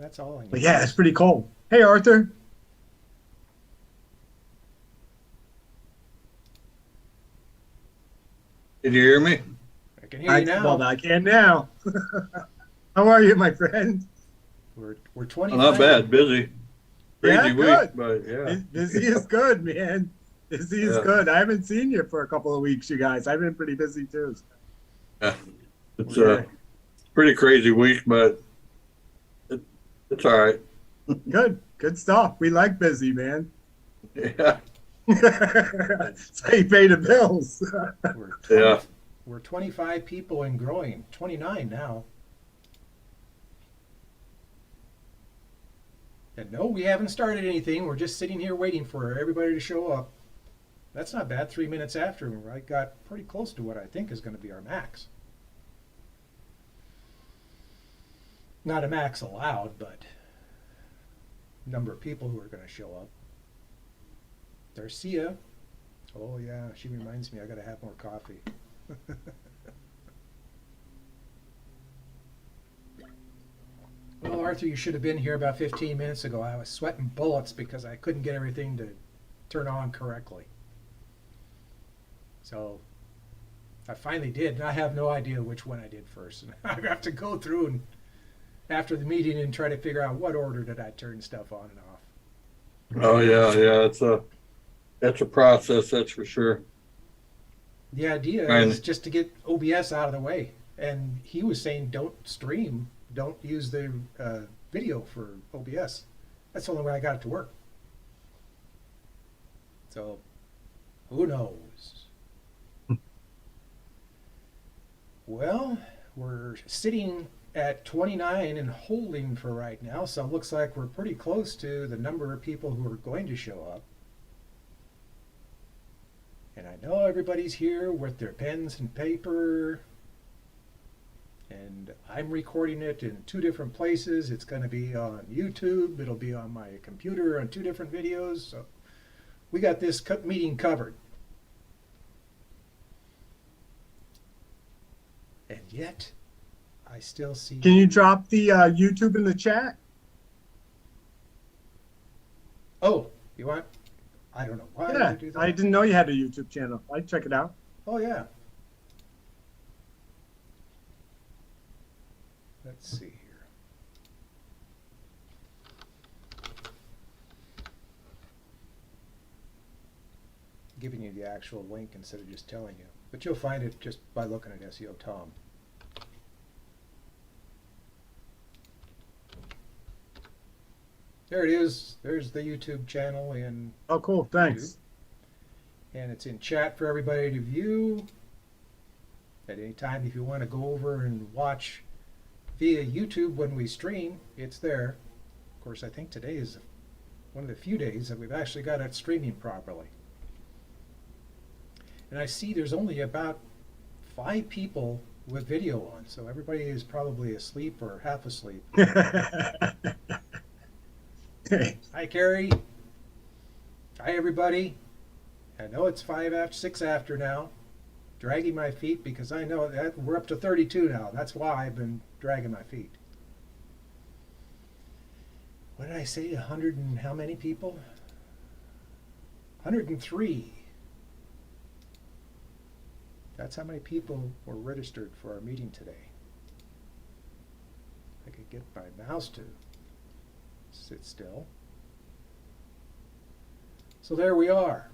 That's all I But need. yeah, it's pretty cold. Hey, Arthur. Did you hear me? I can hear you Well, now. I can now. How are you, my friend? We're Oh, not 25. bad. Busy. Yeah, Crazy week, good. but yeah. Busy is good, man. Busy is Yeah. good. I haven't seen you for a couple of weeks, you guys. I've been pretty busy too. Yeah. It's We're a pretty crazy week, but it, it's all right. Good. Good stuff. We like busy, man. Yeah. That's how you pay the bills. we're 20 Yeah. we're 25 people and growing. 29 now. And no, we haven't started anything. We're just sitting here waiting for everybody to show up. That's not bad. 3 minutes after, I got pretty close to what I think is going to be our max. Not a max allowed, but number of people who are going to show up. There's Sia. Oh yeah, she reminds me I got to have more coffee. Well, Arthur, you should have been here about 15 minutes ago. I was sweating bullets because I couldn't get everything to turn on correctly. So I finally did, and I have no idea which one I did first. And I have to go through and after the meeting and try to figure out what order did I turn stuff on and off. Oh yeah, yeah. It's a process, that's for sure. The idea And is just to get OBS out of the way. And he was saying don't stream, don't use the video for OBS. That's the only way I got it to work. So who knows? Well, we're sitting at 29 and holding for right now, so it looks like we're pretty close to the number of people who are going to show up. And I know everybody's here with their pens and paper. And I'm recording it in 2 different places. It's going to be on YouTube. It'll be on my computer on 2 different videos. So we got this meeting covered. And yet, I still see. Can you drop the YouTube in the chat? Oh, you want? I don't know why Yeah, I do that. I didn't know you had a YouTube channel. I'd check it out. Oh yeah. Let's see here. Giving you the actual link instead of just telling you. But you'll find it just by looking at SEO Tom. There it is. There's the YouTube channel in Oh, cool. YouTube. Thanks. And it's in chat for everybody to view at any time. If you want to go over and watch via YouTube when we stream, it's there. Of course, I think today is one of the few days that we've actually got it streaming properly. And I see there's only about 5 people with video on, so everybody is probably asleep or half asleep. Hi, Carrie. Hi, everybody. I know it's 6 after now. Dragging my feet because I know that we're up to 32 now. That's why I've been dragging my feet. What did I say? 100 and how many people? 103. That's how many people were registered for our meeting today. I could get my mouse to sit still. So there we are.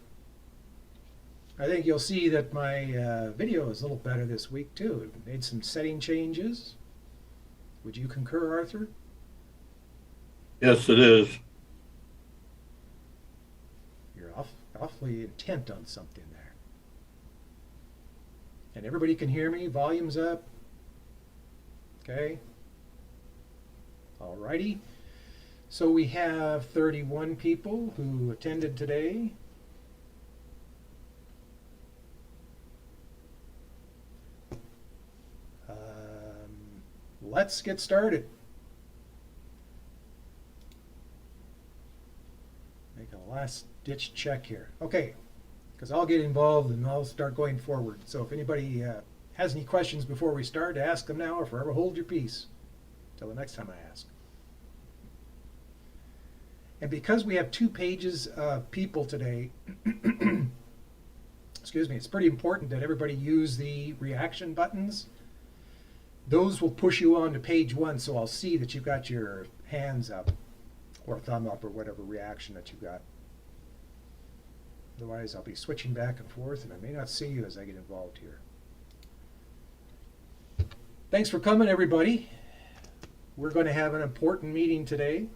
I think you'll see that my video is a little better this week too. I've made some setting changes. Would you concur, Arthur? yes, it is. You're awfully intent on something there. And everybody can hear me. Volume's up. Okay. Alrighty. So we have 31 people who attended today. Let's get started. Make a last ditch check here. Okay, because I'll get involved and I'll start going forward. So if anybody has any questions before we start, ask them now or forever hold your peace till the next time I ask. And because we have 2 pages of people today, excuse me, it's pretty important that everybody use the reaction buttons. Those will push you on to page 1, so I'll see that you've got your hands up or thumb up or whatever reaction that you've got. Otherwise, I'll be switching back and forth, and I may not see you as I get involved here. Thanks for coming, everybody. We're going to have an important meeting today.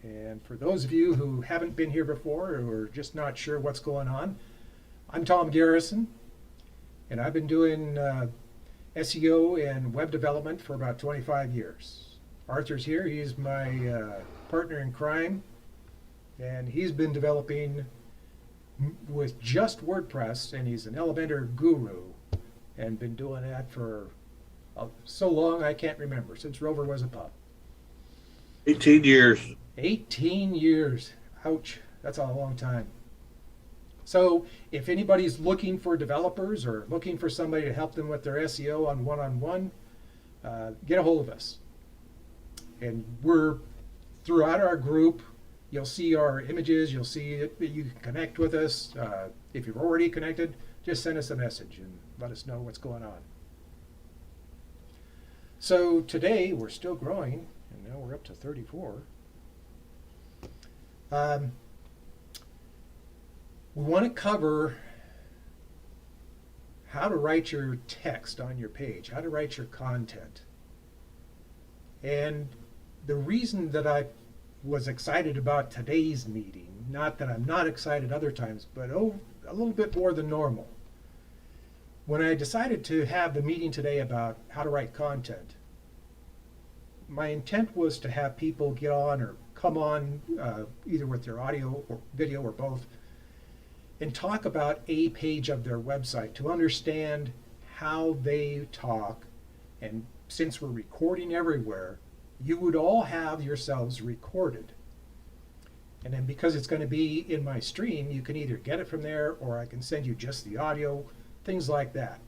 And for those of you who haven't been here before or are just not sure what's going on, I'm Tom Garrison, and I've been doing SEO and web development for about 25 years. Arthur's here. He's my partner in crime, and he's been developing with just WordPress, and he's an Elementor guru and been doing that for so long I can't remember, since Rover was a pup. 18 years. 18 years. Ouch. That's a long time. So if anybody's looking for developers or looking for somebody to help them with their SEO on one-on-one, get a hold of us. And we're throughout our group. You'll see our images. You'll see that you can connect with us. If you're already connected, just send us a message and let us know what's going on. So today we're still growing, and now we're up to 34. We want to cover how to write your text on your page, how to write your content. And the reason that I was excited about today's meeting, not that I'm not excited other times, but a little bit more than normal. When I decided to have the meeting today about how to write content, my intent was to have people get on or come on either with their audio or video or both and talk about a page of their website to understand how they talk. And since we're recording everywhere, you would all have yourselves recorded. And then because it's going to be in my stream, you can either get it from there or I can send you just the audio, things like that.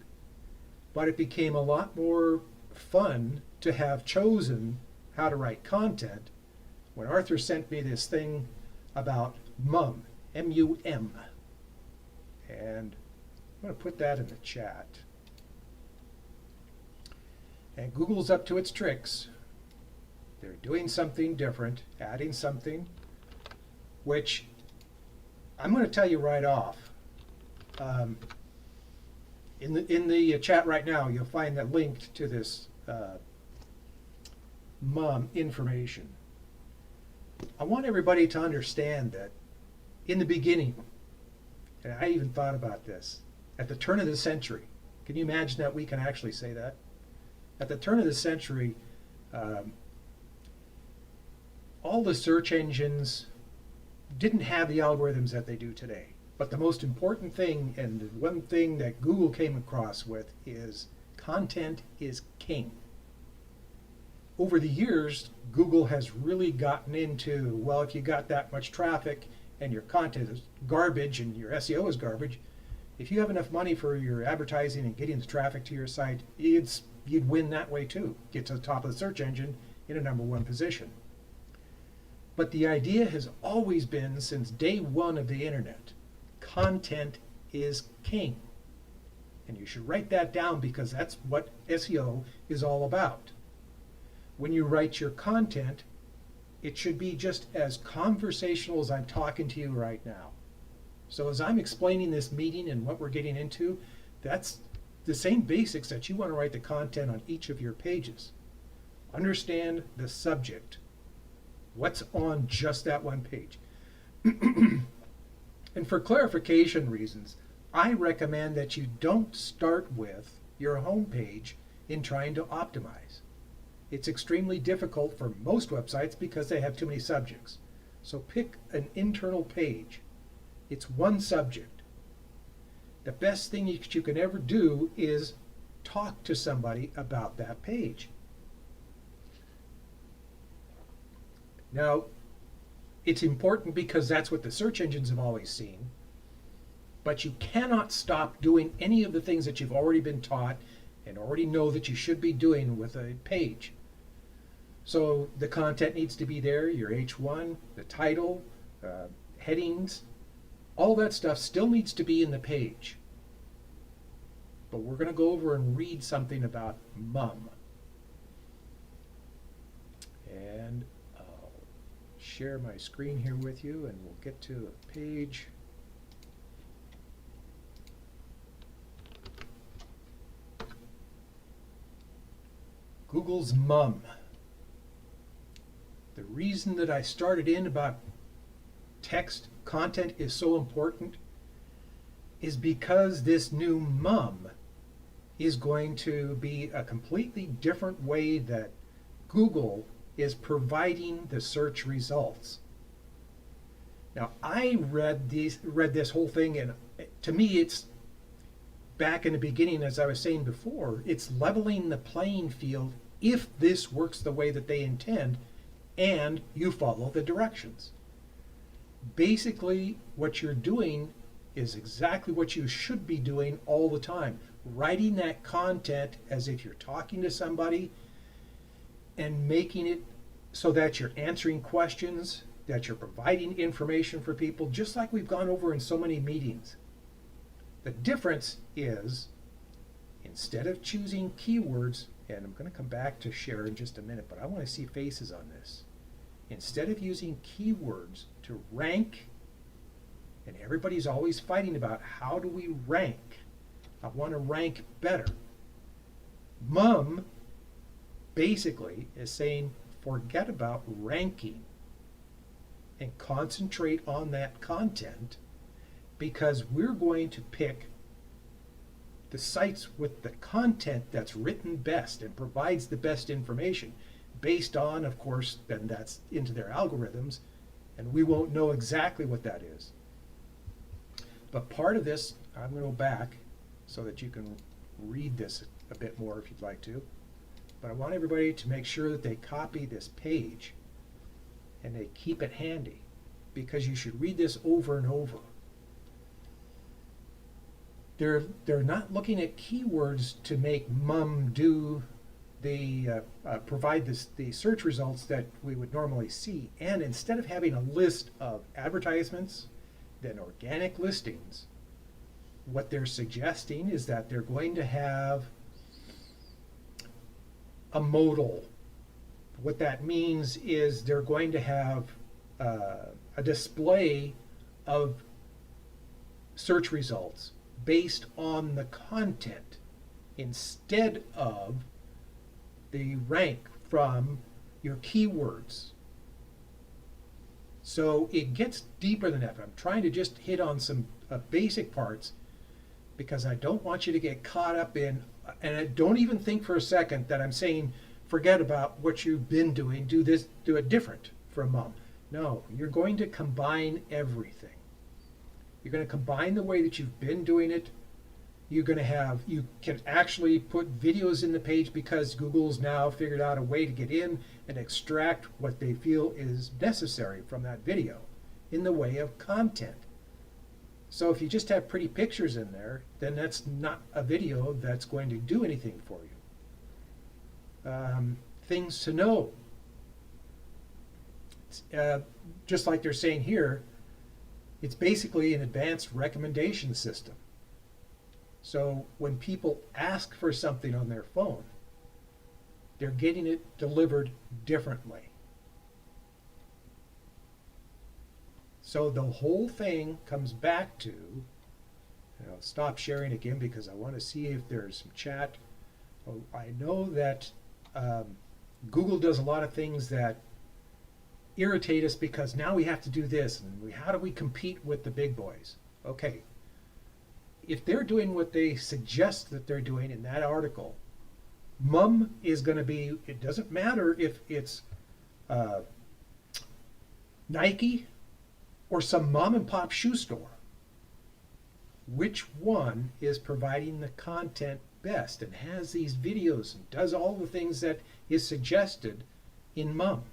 But it became a lot more fun to have chosen how to write content when Arthur sent me this thing about MUM, M-U-M. And I'm going to put that in the chat. And Google's up to its tricks. They're doing something different, adding something, which I'm going to tell you right off. In the chat right now, you'll find that linked to this MUM information. I want everybody to understand that in the beginning, and I even thought about this, at the turn of the century, can you imagine that we can actually say that? At the turn of the century, all the search engines didn't have the algorithms that they do today. But the most important thing, and the one thing that Google came across with, is content is king. Over the years, Google has really gotten into, well, if you got that much traffic and your content is garbage and your SEO is garbage, if you have enough money for your advertising and getting the traffic to your site, you'd win that way too. Get to the top of the search engine in a #1 position. But the idea has always been, since day one of the internet, content is king. And you should write that down because that's what SEO is all about. When you write your content, it should be just as conversational as I'm talking to you right now. So as I'm explaining this meeting and what we're getting into, that's the same basics that you want to write the content on each of your pages. Understand the subject. What's on just that one page? And for clarification reasons, I recommend that you don't start with your home page in trying to optimize. It's extremely difficult for most websites because they have too many subjects. So pick an internal page. It's one subject. The best thing that you can ever do is talk to somebody about that page. Now, it's important because that's what the search engines have always seen, but you cannot stop doing any of the things that you've already been taught and already know that you should be doing with a page. So the content needs to be there, your H1, the title, headings, all that stuff still needs to be in the page. But we're going to go over and read something about mum. And I'll share my screen here with you and we'll get to a page. Google's mum. The reason that I started in about text content is so important is because this new mum is going to be a completely different way that Google is providing the search results. Now, I read this whole thing, and to me, it's back in the beginning, as I was saying before, it's leveling the playing field if this works the way that they intend and you follow the directions. Basically, what you're doing is exactly what you should be doing all the time. Writing that content as if you're talking to somebody and making it so that you're answering questions, that you're providing information for people, just like we've gone over in so many meetings. The difference is, instead of choosing keywords, and I'm going to come back to share in just a minute, but I want to see faces on this. Instead of using keywords to rank, and everybody's always fighting about how do we rank, I want to rank better. Mum basically is saying forget about ranking and concentrate on that content, because we're going to pick the sites with the content that's written best and provides the best information based on, of course, then that's into their algorithms, and we won't know exactly what that is. But part of this, I'm going to go back so that you can read this a bit more if you'd like to. But I want everybody to make sure that they copy this page and they keep it handy, because you should read this over and over. They're not looking at keywords to make mum do the provide the search results that we would normally see. And instead of having a list of advertisements, then organic listings, what they're suggesting is that they're going to have a modal. What that means is they're going to have a display of search results based on the content instead of the rank from your keywords. So it gets deeper than that. I'm trying to just hit on some basic parts because I don't want you to get caught up in, and I don't even think for a second that I'm saying forget about what you've been doing, do it different from mum. No, you're going to combine everything. You're going to combine the way that you've been doing it. You can actually put videos in the page because Google's now figured out a way to get in and extract what they feel is necessary from that video in the way of content. So if you just have pretty pictures in there, then that's not a video that's going to do anything for you. Things to know. Just like they're saying here, it's basically an advanced recommendation system. So when people ask for something on their phone, they're getting it delivered differently. So the whole thing comes back to, I'll stop sharing again because I want to see if there's some chat. Oh, I know that Google does a lot of things that irritate us because now we have to do this, and how do we compete with the big boys? Okay, if they're doing what they suggest that they're doing in that article, mum is going to be, it doesn't matter if it's Nike or some mom and pop shoe store. Which one is providing the content best and has these videos and does all the things that is suggested in mum?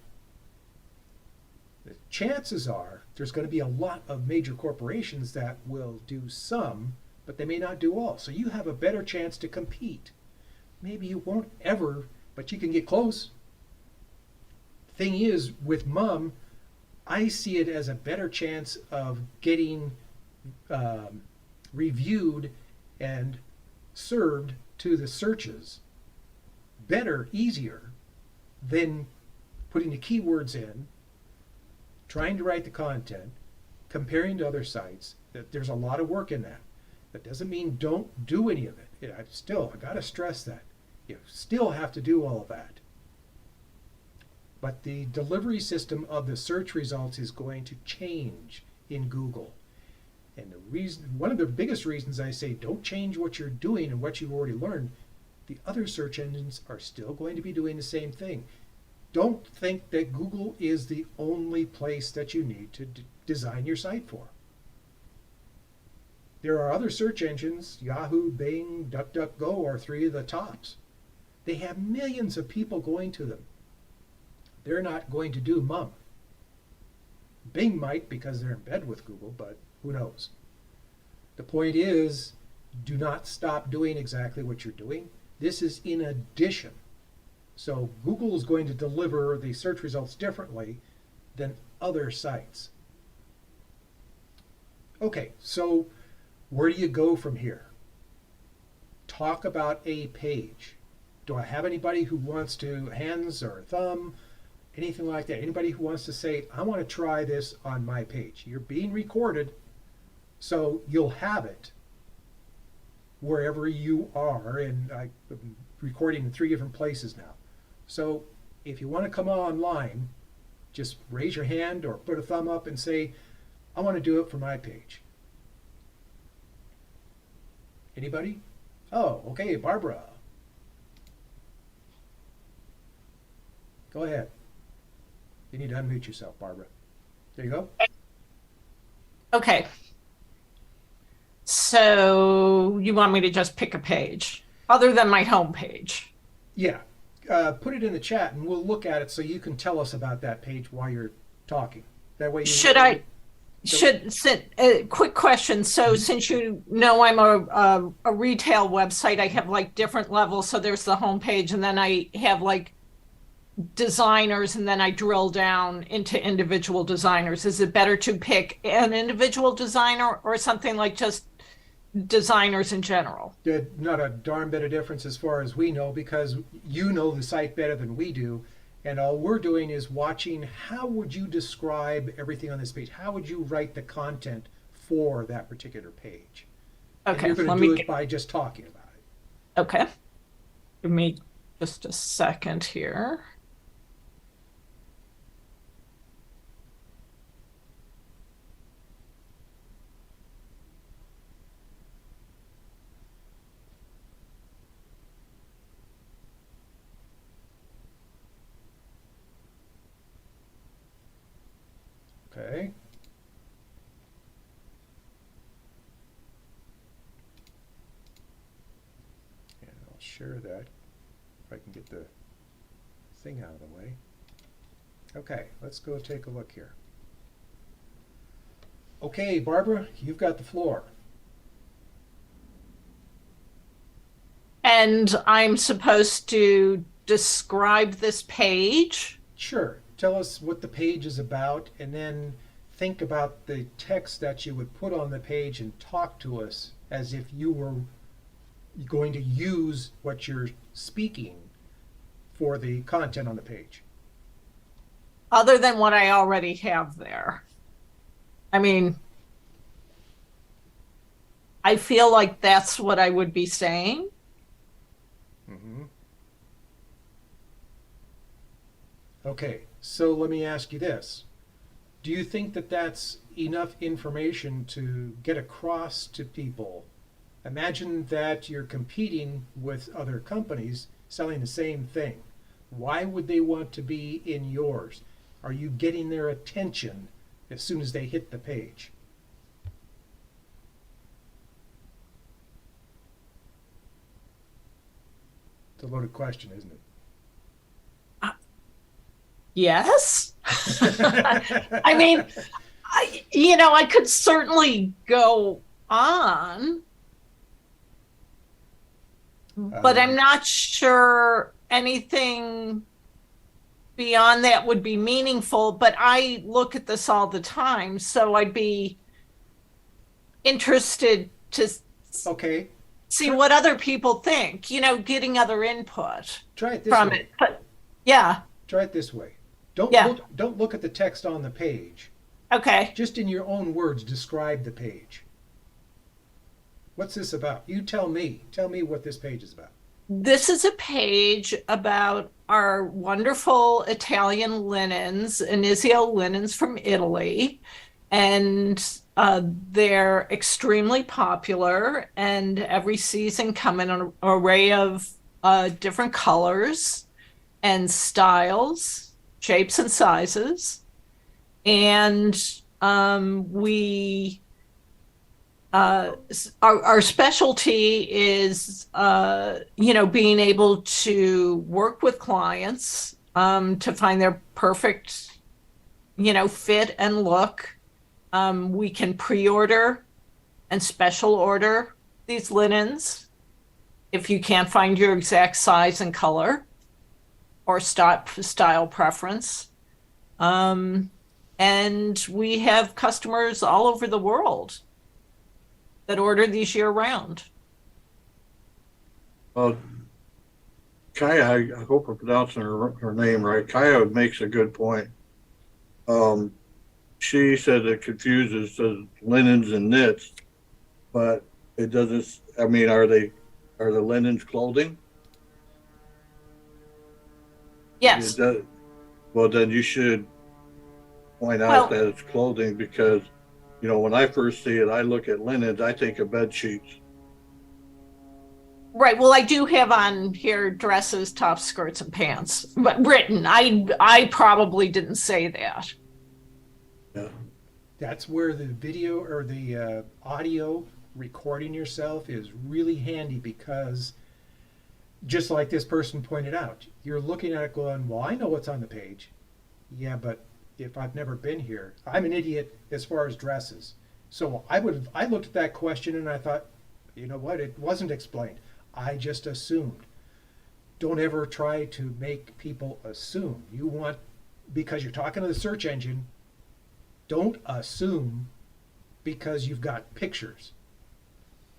The chances are there's going to be a lot of major corporations that will do some, but they may not do all. So you have a better chance to compete. Maybe you won't ever, but you can get close. thing is, with Mum, I see it as a better chance of getting reviewed and served to the searches better, easier than putting the keywords in, trying to write the content, comparing to other sites. That there's a lot of work in that. That doesn't mean don't do any of it. I got to stress that. You still have to do all of that. But the delivery system of the search results is going to change in Google. And one of the biggest reasons I say don't change what you're doing and what you've already learned, the other search engines are still going to be doing the same thing. Don't think that Google is the only place that you need to design your site for. There are other search engines, Yahoo, Bing, DuckDuckGo are three of the tops. They have millions of people going to them. They're not going to do Mum. Bing might because they're in bed with Google, but who knows? The point is, do not stop doing exactly what you're doing. This is in addition. So Google is going to deliver the search results differently than other sites. Okay, so where do you go from here? Talk about a page. Do I have anybody who wants to, hands or thumb, anything like that? Anybody who wants to say, I want to try this on my page? You're being recorded, so you'll have it wherever you are. And I'm recording in 3 different places now. So if you want to come online, just raise your hand or put a thumb up and say, I want to do it for my page. Anybody? Oh, okay, Barbara. Go ahead. You need to unmute yourself, Barbara. There you go. Okay. So you want me to just pick a page other than my home page? Yeah. Put it in the chat and we'll look at it so you can tell us about that page while you're talking. That way you quick question. So since you know I'm a retail website, I have like different levels. So there's the home page and then I have like designers and then I drill down into individual designers. Is it better to pick an individual designer or something like just designers in general? Not a darn bit of difference as far as we know, because you know the site better than we do, and all we're doing is watching how would you describe everything on this page. How would you write the content for that particular page? Okay, and you're going to do it by just talking about it. Okay, give me just a second here. Okay. And I'll share that if I can get the thing out of the way. Okay, let's go take a look here. Okay, Barbara, you've got the floor. And I'm supposed to describe this page? Sure. Tell us what the page is about, and then think about the text that you would put on the page and talk to us as if you were going to use what you're speaking for the content on the page. Other than what I already have there. I mean, I feel like that's what I would be saying. Mm-hmm. Okay, so let me ask you this. Do you think that that's enough information to get across to people? Imagine that you're competing with other companies selling the same thing. Why would they want to be in yours? Are you getting their attention as soon as they hit the page? It's a loaded question, isn't it? Yes. I mean, I could certainly go on, but I'm not sure anything beyond that would be meaningful, but I look at this all the time, so I'd be interested to Okay, see what other people think, getting other input try it this from way. it. But yeah, Try it this way. Yeah. Don't look at the text on the page. okay. Just in your own words, describe the page. What's this about? You tell me. Tell me what this page is about. This is a page about our wonderful Italian linens, Inizio linens from Italy. And they're extremely popular, and every season come in an array of different colors and styles, shapes and sizes. And we our specialty is being able to work with clients to find their perfect fit and look. We can pre-order and special order these linens if you can't find your exact size and color or style preference. And we have customers all over the world that order these year round. Well, Kaya, I hope I'm pronouncing her name right. Kaya makes a good point. She said it confuses linens and knits, but it doesn't. I mean, are the linens clothing? Yes. It does. Well, then you should point out that it's clothing because, when I first see it, I look at linens, I think of bed sheets. Right. Well, I do have on here dresses, tops, skirts, and pants, but written. I probably didn't say that. Yeah. That's where the video or the audio recording yourself is really handy because, just like this person pointed out, you're looking at it going, well, I know what's on the page. Yeah, but if I've never been here, I'm an idiot as far as dresses. So I looked at that question and I thought, you know what, it wasn't explained. I just assumed. Don't ever try to make people assume. Because you're talking to the search engine, don't assume because you've got pictures.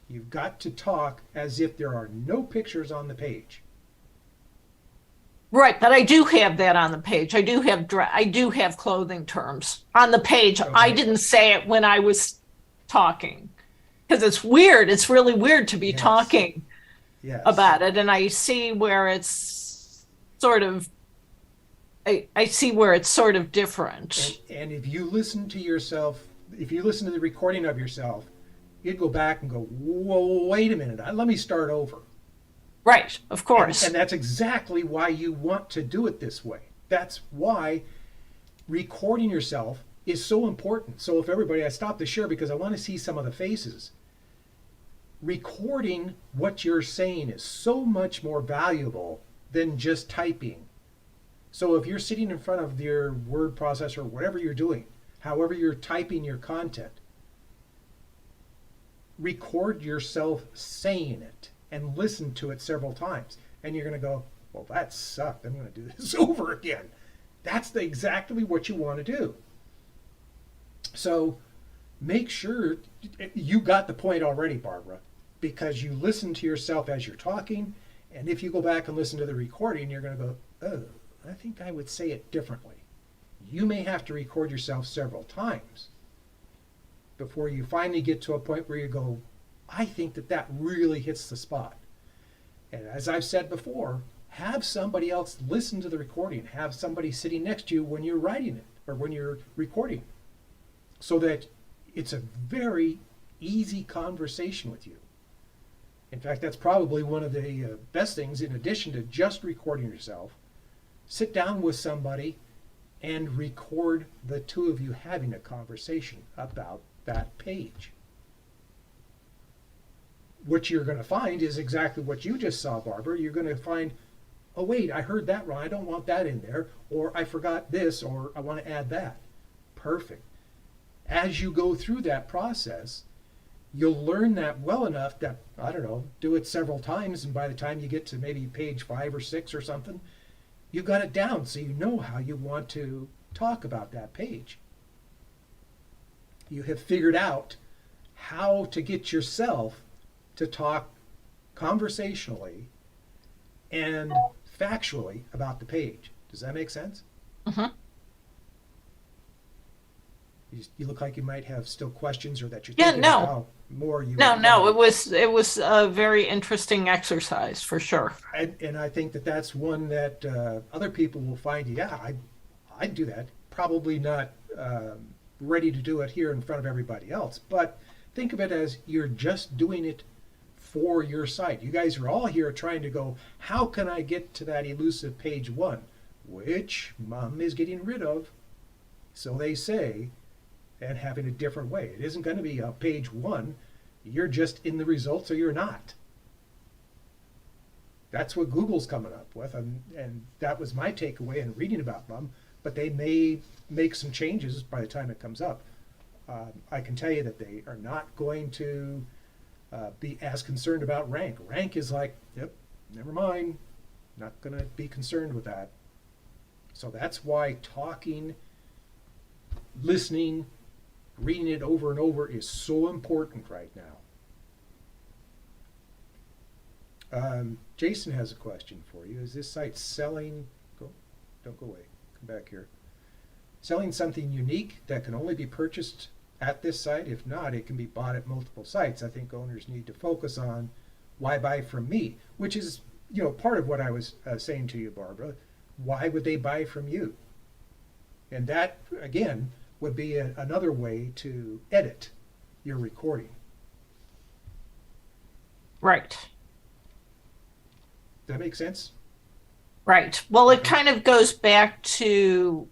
You've got to talk as if there are no pictures on the page. Right, but I do have that on the page. I do have clothing terms on the page. Okay. I didn't say it when I was talking because it's weird. It's really weird to be Yes. talking Yes. about it, and I see where it's sort of. I see where it's sort of different. And if you listen to yourself, if you listen to the recording of yourself, you'd go back and go, whoa, wait a minute, let me start over. Right, of course. And that's exactly why you want to do it this way. That's why recording yourself is so important. So if everybody, I stopped the share because I want to see some of the faces. Recording what you're saying is so much more valuable than just typing. So if you're sitting in front of your word processor, whatever you're doing, however you're typing your content, record yourself saying it and listen to it several times. And you're going to go, well, that sucked. I'm going to do this over again. That's exactly what you want to do. So make sure you got the point already, Barbara, because you listen to yourself as you're talking. And if you go back and listen to the recording, you're going to go, oh, I think I would say it differently. You may have to record yourself several times before you finally get to a point where you go, I think that really hits the spot. And as I've said before, have somebody else listen to the recording. Have somebody sitting next to you when you're writing it or when you're recording, so that it's a very easy conversation with you. In fact, that's probably one of the best things, in addition to just recording yourself. Sit down with somebody and record the two of you having a conversation about that page. What you're going to find is exactly what you just saw, Barbara. You're going to find, oh wait, I heard that wrong. I don't want that in there. Or I forgot this, or I want to add that. Perfect. As you go through that process, you'll learn that well enough that, I don't know, do it several times, and by the time you get to maybe page 5 or 6 or something, you got it down so you know how you want to talk about that page. You have figured out how to get yourself to talk conversationally and factually about the page. Does that make sense? Mhm. You look like you might have still questions, or that you're Yeah, thinking no. of how more you No, it was a very interesting exercise for sure. and I think that that's one that other people will find. Yeah, I'd do that. Probably not ready to do it here in front of everybody else, but think of it as you're just doing it for your site. You guys are all here trying to go, how can I get to that elusive page 1, which Mom is getting rid of, so they say, and having a different way. It isn't going to be a page 1. You're just in the results or you're not. That's what Google's coming up with, and that was my takeaway in reading about them. But they may make some changes by the time it comes up. I can tell you that they are not going to be as concerned about rank. Rank is like, yep, never mind, not going to be concerned with that. So that's why talking, listening, reading it over and over is so important right now. Jason has a question for you. Is this site selling, don't go away, come back here. Selling something unique that can only be purchased at this site? If not, it can be bought at multiple sites. I think owners need to focus on why buy from me, which is, part of what I was saying to you, Barbara. Why would they buy from you? And that, again, would be another way to edit your recording. Right. Does that make sense? Right. Well, it kind of goes back to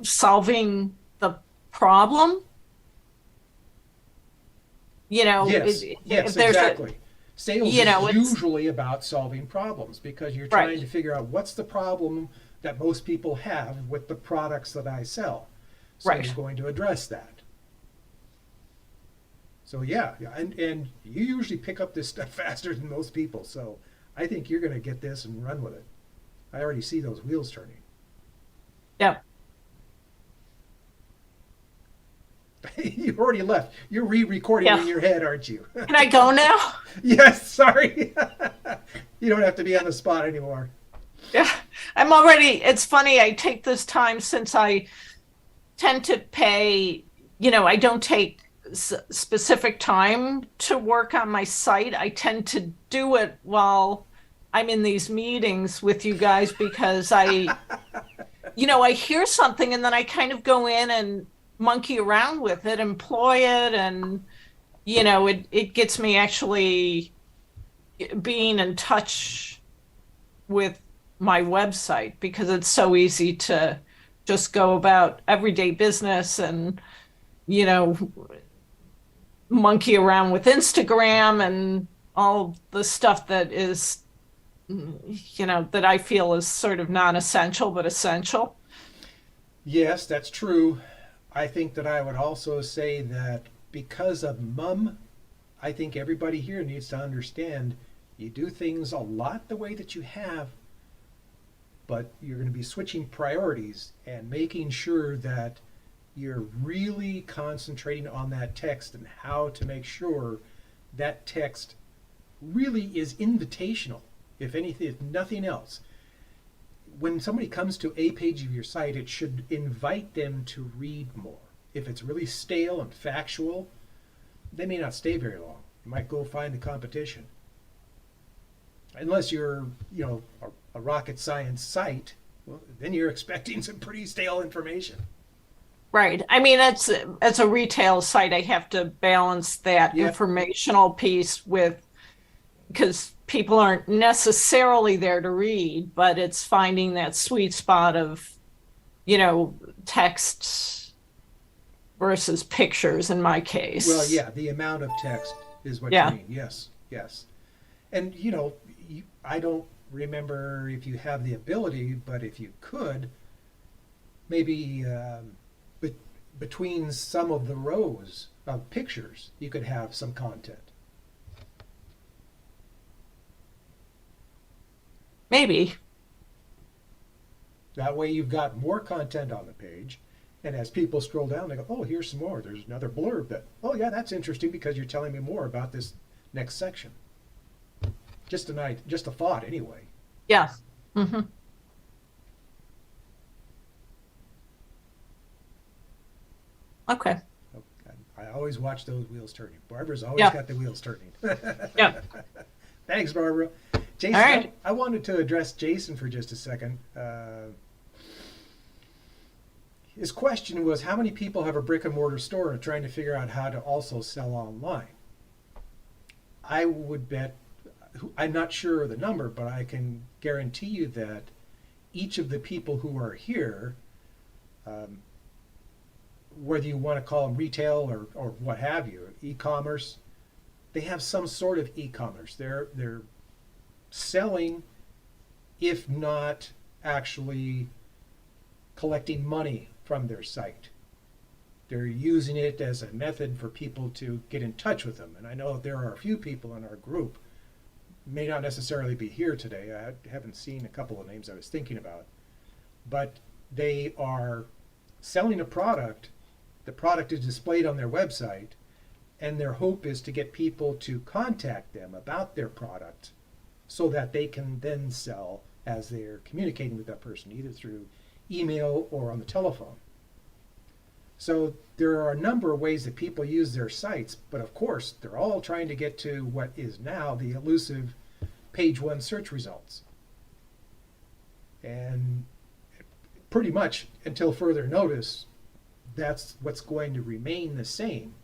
solving the problem. Yes, if there's exactly. Sales it's- is usually about solving problems because you're Right. trying to figure out what's the problem that most people have with the products that I sell. So Right. you're going to address that. So yeah, and you usually pick up this stuff faster than most people. So I think you're going to get this and run with it. I already see those wheels turning. yeah. You already left. You're re-recording Yeah. in your head, aren't you? Can I go now? Yes, sorry. You don't have to be on the spot anymore. Yeah. I'm already, it's funny, I take this time since I tend to pay, I don't take specific time to work on my site. I tend to do it while I'm in these meetings with you guys because I hear something and then I kind of go in and monkey around with it, employ it, and it gets me actually being in touch with my website because it's so easy to just go about everyday business and monkey around with Instagram and all the stuff that is that I feel is sort of non-essential but essential. Yes, that's true. I think that I would also say that because of Mum, I think everybody here needs to understand you do things a lot the way that you have, but you're going to be switching priorities and making sure that you're really concentrating on that text and how to make sure that text really is invitational, if anything, if nothing else. When somebody comes to a page of your site, it should invite them to read more. If it's really stale and factual, they may not stay very long. You might go find the competition. Unless you're, a rocket science site, well, then you're expecting some pretty stale information. Right. I mean, as a retail site, I have to balance that Yeah. informational piece with, because people aren't necessarily there to read, but it's finding that sweet spot of, text versus pictures in my case. Well, yeah, the amount of text is what Yeah. you mean. Yes, yes. And, I don't remember if you have the ability, but if you could, maybe between some of the rows of pictures, you could have some content. Maybe. That way you've got more content on the page. And as people scroll down, they go, oh, here's some more. There's another blurb that, oh, yeah, that's interesting because you're telling me more about this next section. Just a thought anyway. Yeah. Mm-hmm. Okay. I always watch those wheels turning. Barbara's always Yeah. got the wheels turning. Yeah. Thanks, Barbara. Jason, All right. I wanted to address Jason for just a second. His question was, how many people have a brick and mortar store and are trying to figure out how to also sell online? I would bet, I'm not sure of the number, but I can guarantee you that each of the people who are here, whether you want to call them retail or what have you, e-commerce, they have some sort of e-commerce. They're selling, if not actually collecting money from their site. They're using it as a method for people to get in touch with them. And I know there are a few people in our group, may not necessarily be here today. I haven't seen a couple of names I was thinking about. But they are selling a product. The product is displayed on their website, and their hope is to get people to contact them about their product so that they can then sell as they're communicating with that person, either through email or on the telephone. So there are a number of ways that people use their sites, but of course they're all trying to get to what is now the elusive page one search results. And pretty much until further notice, that's what's going to remain the same.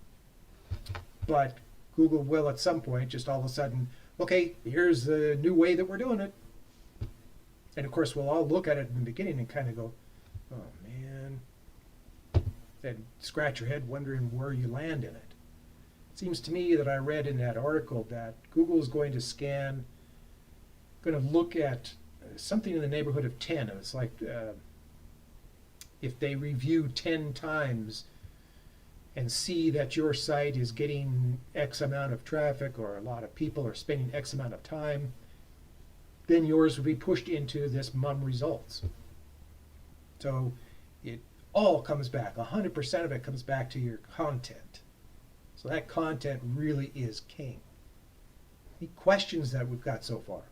But Google will at some point just all of a sudden, okay, here's the new way that we're doing it. And of course, we'll all look at it in the beginning and kind of go, oh man, and scratch your head wondering where you land in it. It seems to me that I read in that article that Google is going to look at something in the neighborhood of 10. And it's like if they review 10 times and see that your site is getting X amount of traffic or a lot of people are spending X amount of time, then yours will be pushed into this MUM results. So it all comes back, 100% of it comes back to your content. So that content really is king. Any questions that we've got so far?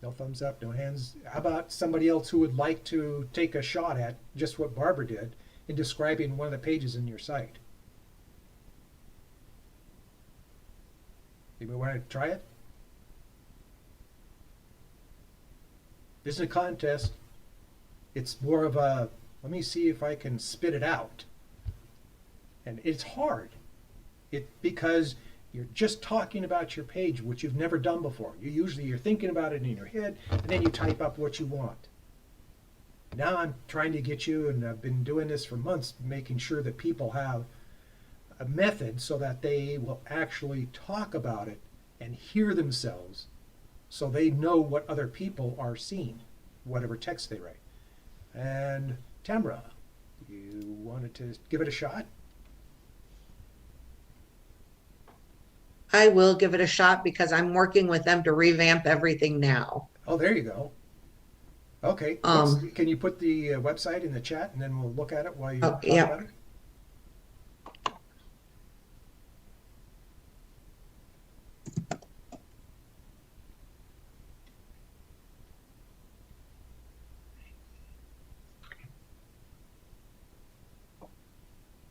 No thumbs up, no hands. How about somebody else who would like to take a shot at just what Barbara did in describing one of the pages in your site? Anybody want to try it? This is a contest. It's more of a, let me see if I can spit it out. And it's hard. Because you're just talking about your page, which you've never done before. You're thinking about it in your head, and then you type up what you want. Now I'm trying to get you, and I've been doing this for months, making sure that people have a method so that they will actually talk about it and hear themselves so they know what other people are seeing, whatever text they write. And Tamra, you wanted to give it a shot? I will give it a shot because I'm working with them to revamp everything now. Oh, there you go. Okay. Can you put the website in the chat and then we'll look at it while you talk yeah. about it?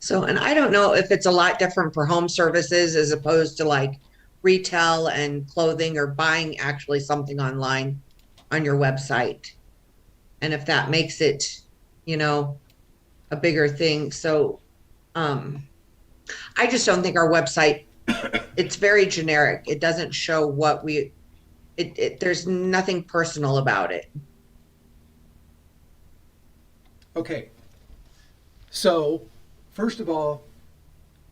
So, and I don't know if it's a lot different for home services as opposed to like retail and clothing or buying actually something online on your website. And if that makes it, a bigger thing. So, I just don't think our website, it's very generic. It doesn't show what there's nothing personal about it. Okay. So, first of all,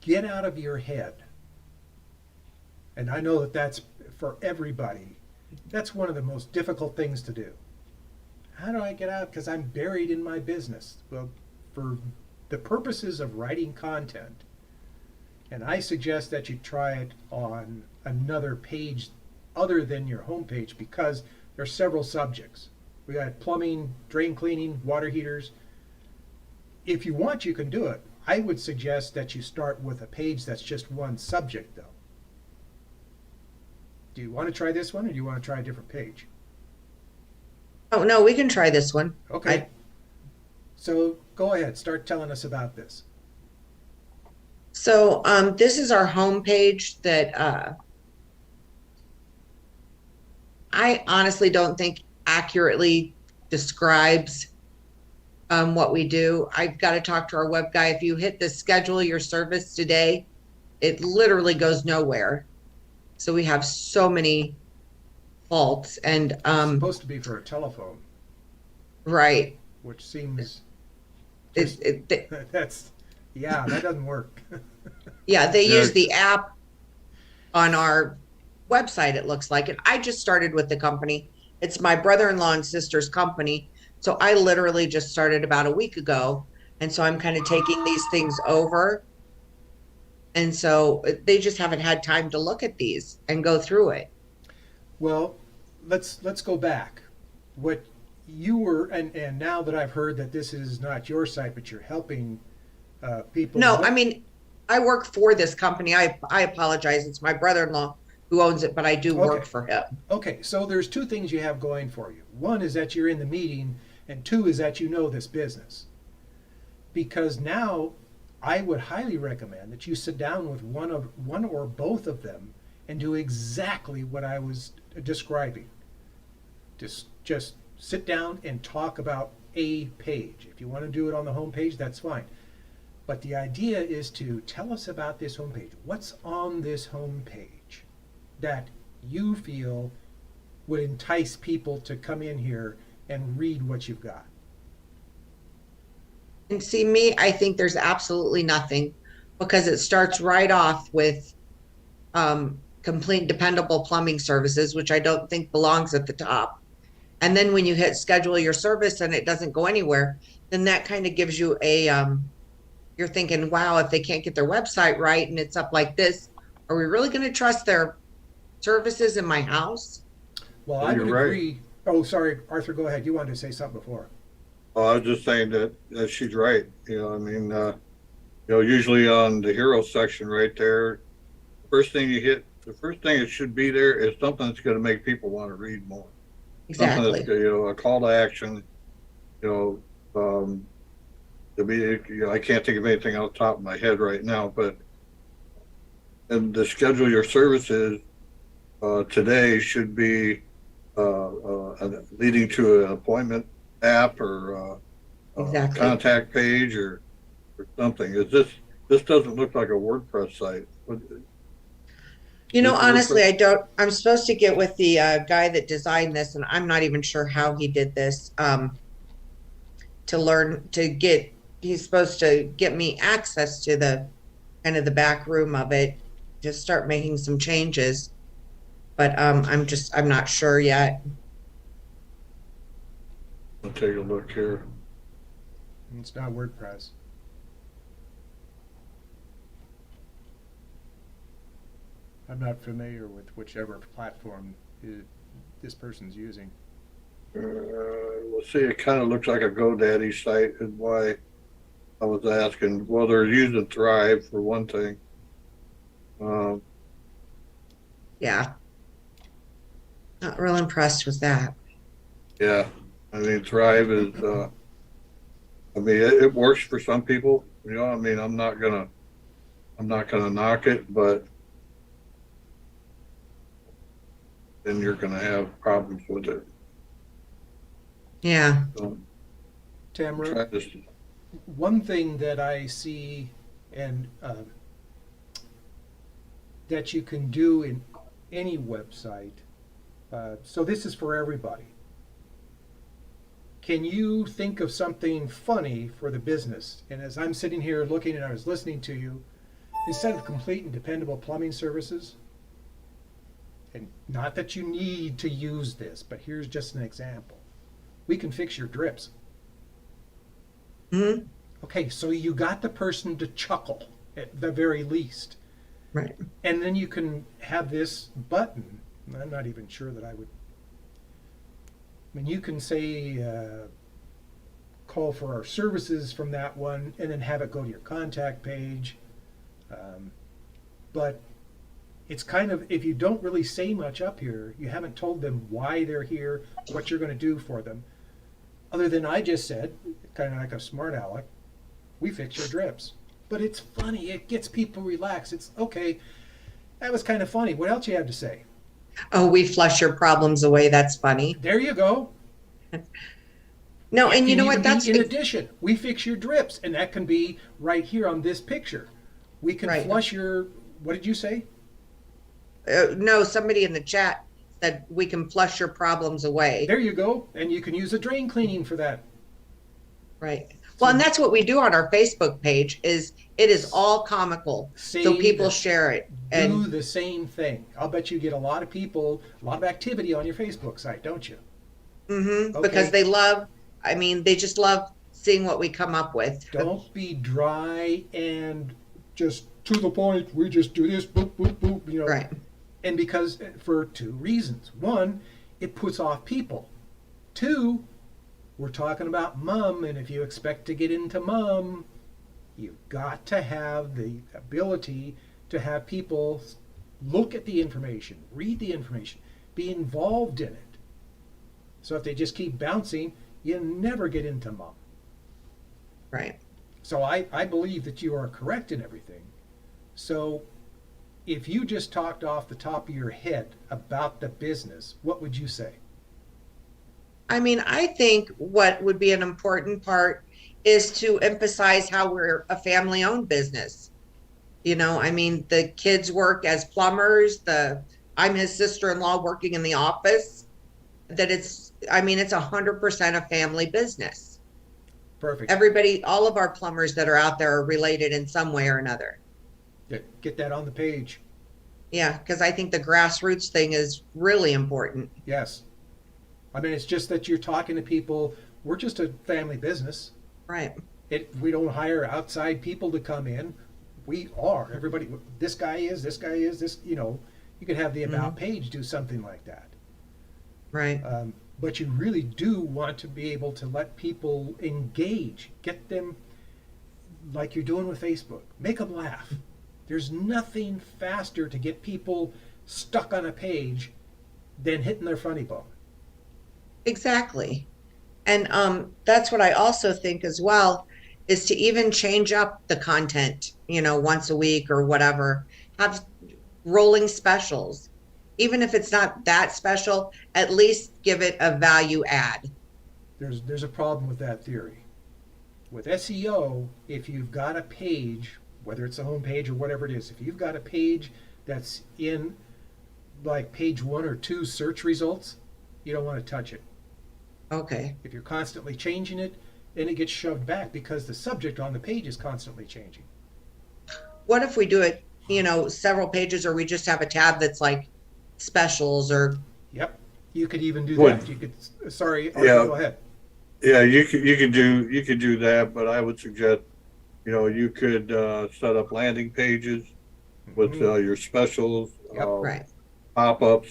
get out of your head. And I know that that's for everybody. That's one of the most difficult things to do. How do I get out? Because I'm buried in my business. Well, for the purposes of writing content, and I suggest that you try it on another page other than your homepage because there's several subjects. We got plumbing, drain cleaning, water heaters. If you want, you can do it. I would suggest that you start with a page that's just one subject, though. Do you want to try this one, or do you want to try a different page? Oh, no, we can try this one. Okay. So go ahead, start telling us about this. So this is our homepage that I honestly don't think accurately describes what we do. I've got to talk to our web guy. If you hit the schedule your service today, it literally goes nowhere. So we have so many faults and It's supposed to be for a telephone, right. which seems It, that's yeah, that doesn't work. yeah, they Yeah. use the app on our website, it looks like. And I just started with the company. It's my brother-in-law and sister's company. So I literally just started about a week ago. And so I'm kind of taking these things over. And so they just haven't had time to look at these and go through it. Well, let's go back. What you were, and now that I've heard that this is not your site, but you're helping people. No, I mean, I work for this company. I apologize. It's my brother-in-law who owns it, but I do work Okay. for him. Okay, so there's two things you have going for you. One is that you're in the meeting, and two is that you know this business. Because now I would highly recommend that you sit down with one or both of them and do exactly what I was describing. Just sit down and talk about a page. If you want to do it on the home page, that's fine. But the idea is to tell us about this homepage. What's on this homepage that you feel would entice people to come in here and read what you've got? And see, me, I think there's absolutely nothing because it starts right off with complete dependable plumbing services, which I don't think belongs at the top. And then when you hit schedule your service and it doesn't go anywhere, then that kind of gives you a, you're thinking, wow, if they can't get their website right and it's up like this, are we really going to trust their services in my house? Well, Yeah, I would you're right. agree. Oh, sorry, Arthur, go ahead. You wanted to say something before. Oh, I was just saying that she's right. I mean, usually on the hero section right there, the first thing that should be there is something that's going to make people want to read more. Something Exactly. that's, a call to action, to be, I can't think of anything off the top of my head right now, but and to schedule your services today should be leading to an appointment app or Exactly. contact page or something. This doesn't look like a WordPress site. You know, Is it honestly, WordPress? I'm supposed to get with the guy that designed this, and I'm not even sure how he did this. He's supposed to get me access to the kind of the back room of it, just start making some changes. But I'm not sure yet. I'll take a look here. It's not WordPress. I'm not familiar with whichever platform this person's using. Let's see, it kind of looks like a GoDaddy site is why I was asking. Well, they're using Thrive for one thing. Yeah. Not real impressed with that. Yeah, I mean, Thrive is, I mean, it works for some people, I mean, I'm not gonna knock it, but then you're gonna have problems with it. Yeah. So, Tamara, try this. one thing that I see and that you can do in any website, so this is for everybody. Can you think of something funny for the business? And as I'm sitting here looking and I was listening to you, instead of complete and dependable plumbing services, and not that you need to use this, but here's just an example. We can fix your drips. Hmm. Okay, so you got the person to chuckle at the very least. Right. And then you can have this button I'm not even sure that I would. I mean, you can say call for our services from that one, and then have it go to your contact page. But it's kind of, if you don't really say much up here, you haven't told them why they're here, what you're going to do for them. Other than I just said, kind of like a smart aleck, we fix your drips. But it's funny. It gets people relaxed. It's okay. That was kind of funny. What else you have to say? Oh, we flush your problems away. That's funny. There you go. No, It and you can know even what? be That's in addition. We fix your drips, and that can be right here on this picture. We can Right. flush your. What did you say? no, somebody in the chat said we can flush your problems away. There you go, and you can use a drain cleaning for that. Right. Well, and that's what we do on our Facebook page is it is all comical. So Say people that. share it. Do And the same thing. I'll bet you get a lot of people, a lot of activity on your Facebook site, don't you? because Okay. they love, I mean, they just love seeing what we come up with. Don't be dry and just to the point. We just do this, boop, boop, boop. You know, Right. And because for two reasons. One, it puts off people. Two, we're talking about mom, and if you expect to get into mom, you've got to have the ability to have people look at the information, read the information, be involved in it. So if they just keep bouncing, you never get into mom. Right. So I believe that you are correct in everything. So if you just talked off the top of your head about the business, what would you say? I mean, I think what would be an important part is to emphasize how we're a family owned business. You know, I mean, the kids work as plumbers, I'm his sister-in-law working in the office, that it's 100% a family business. Perfect. Everybody, all of our plumbers that are out there are related in some way or another. Get that on the page. Yeah, because I think the grassroots thing is really important. Yes. I mean, it's just that you're talking to people. We're just a family business. Right. We don't hire outside people to come in. We are. Everybody, this guy is, this, you know, you could have the about page do something like that. Right. But you really do want to be able to let people engage, get them like you're doing with Facebook, make them laugh. There's nothing faster to get people stuck on a page than hitting their funny bone. Exactly. And that's what I also think as well is to even change up the content, you know, once a week or whatever. Have rolling specials. Even if it's not that special, at least give it a value add. There's a problem with that theory. With SEO, if you've got a page, whether it's a home page or whatever it is, if you've got a page that's in like page 1 or 2 search results, you don't want to touch it. Okay. If you're constantly changing it, then it gets shoved back because the subject on the page is constantly changing. What if we do it, you know, several pages, or we just have a tab that's like specials or Yep. You could even do Would- that. You could, sorry, Yeah. go ahead. Yeah, you could do that, but I would suggest, you know, you could set up landing pages with Mhm. your specials, Yep. right. pop-ups,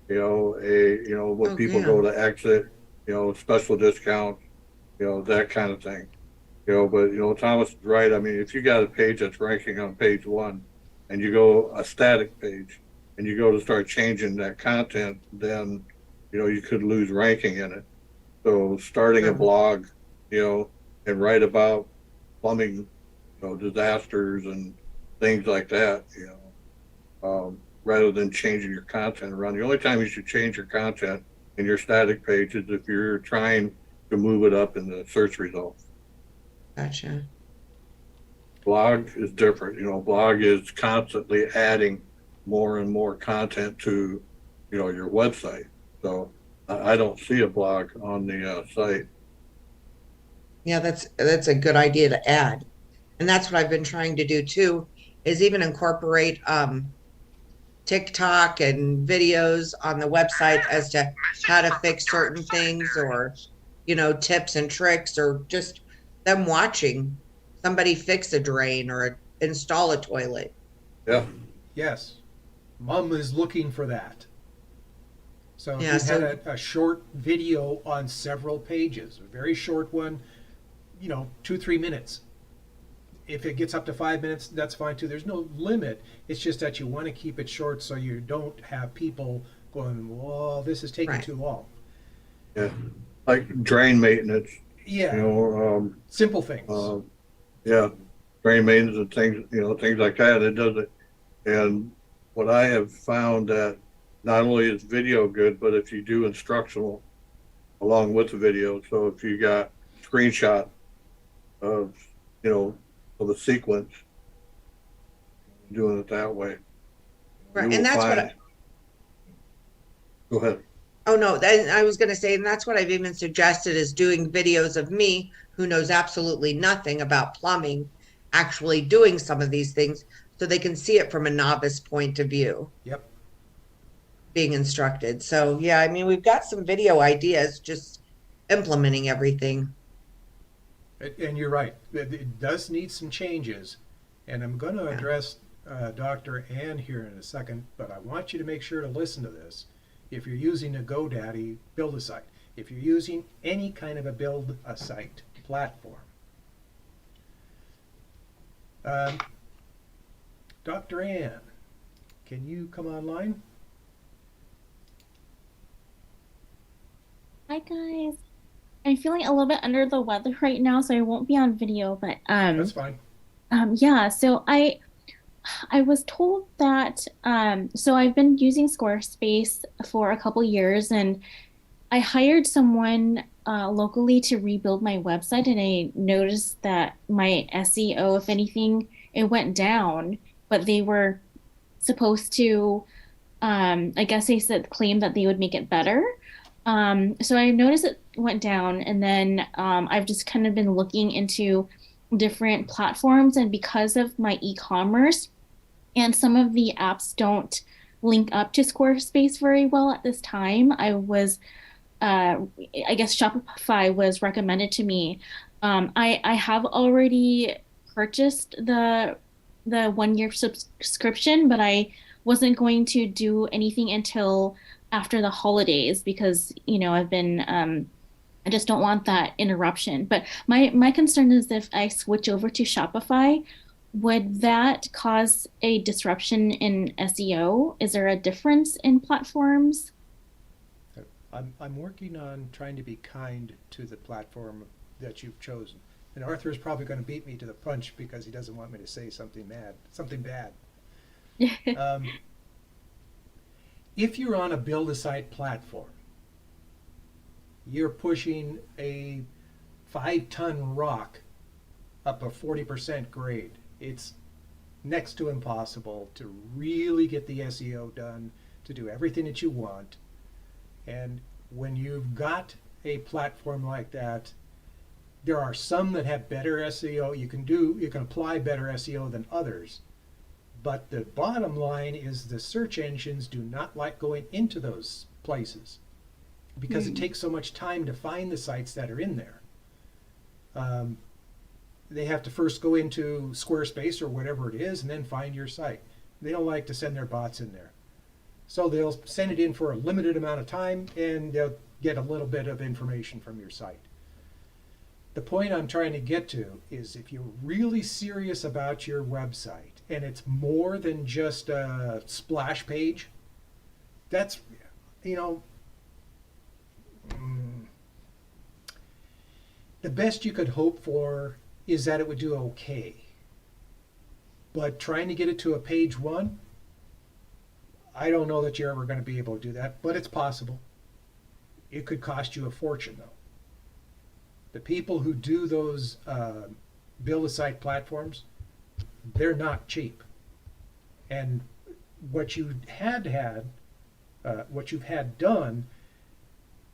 when Oh, people yeah. go to exit, special discounts, that kind of thing. But Thomas is right. I mean, if you got a page that's ranking on page 1 and you go a static page and you go to start changing that content, then, you could lose ranking in it. So starting a Sure. blog, and write about plumbing, disasters and things like that, rather than changing your content around. The only time you should change your content in your static page is if you're trying to move it up in the search results. Gotcha. Blog is different. Blog is constantly adding more and more content to, your website. So I don't see a blog on the site. Yeah, that's a good idea to add. And that's what I've been trying to do too, is even incorporate TikTok and videos on the website as to how to fix certain things, or, tips and tricks, or just them watching somebody fix a drain or install a toilet. Yeah. Yes. Mom is looking for that. So if Yeah, you had so- a short video on several pages, a very short one, 2, 3 minutes. If it gets up to 5 minutes, that's fine too. There's no limit. It's just that you want to keep it short so you don't have people going, well, this is taking Right. too long. Yeah, like drain maintenance, Yeah, simple things. yeah, drain maintenance and things, things like that. It does it. And what I have found that not only is video good, but if you do instructional along with the video, so if you got screenshot of, of a sequence, doing it that way. Right, you and will that's what find- Go ahead. Oh, no, then I was going to say, and that's what I've even suggested is doing videos of me who knows absolutely nothing about plumbing, actually doing some of these things so they can see it from a novice point of view, Yep. being instructed. So, yeah, I mean, we've got some video ideas, just implementing everything. And you're right. It does need some changes. And I'm going to Yeah. address Dr. Ann here in a second, but I want you to make sure to listen to this. If you're using a GoDaddy Build-A-Site, if you're using any kind of a Build-A-Site platform, Dr. Ann, can you come online? Hi guys. I'm feeling a little bit under the weather right now, so I won't be on video, but That's fine. yeah, so I was told that so I've been using Squarespace for a couple years, and I hired someone locally to rebuild my website, and I noticed that my SEO, if anything, it went down, but they were supposed to I guess they said claim that they would make it better. So I noticed it went down, and then I've just kind of been looking into different platforms, and because of my e-commerce and some of the apps don't link up to Squarespace very well at this time, I guess Shopify was recommended to me. I have already purchased the 1 year subscription, but I wasn't going to do anything until after the holidays because I've been I just don't want that interruption. But my concern is if I switch over to Shopify, would that cause a disruption in SEO? Is there a difference in platforms? I'm working on trying to be kind to the platform that you've chosen. And Arthur is probably going to beat me to the punch because he doesn't want me to say something bad. If you're on a Build-A-Site platform, you're pushing a 5-ton rock up a 40% grade. It's next to impossible to really get the SEO done, to do everything that you want. And when you've got a platform like that, there are some that have better SEO. You can apply better SEO than others. But the bottom line is the search engines do not like going into those places because it takes so much time to find the sites that are in there. They have to first go into Squarespace or whatever it is and then find your site. They don't like to send their bots in there. So they'll send it in for a limited amount of time and they'll get a little bit of information from your site. The point I'm trying to get to is if you're really serious about your website and it's more than just a splash page, that's, the best you could hope for is that it would do okay. But trying to get it to a page one, I don't know that you're ever going to be able to do that, but it's possible. It could cost you a fortune, though. The people who do those Build-A-Site platforms, they're not cheap. And what you've had done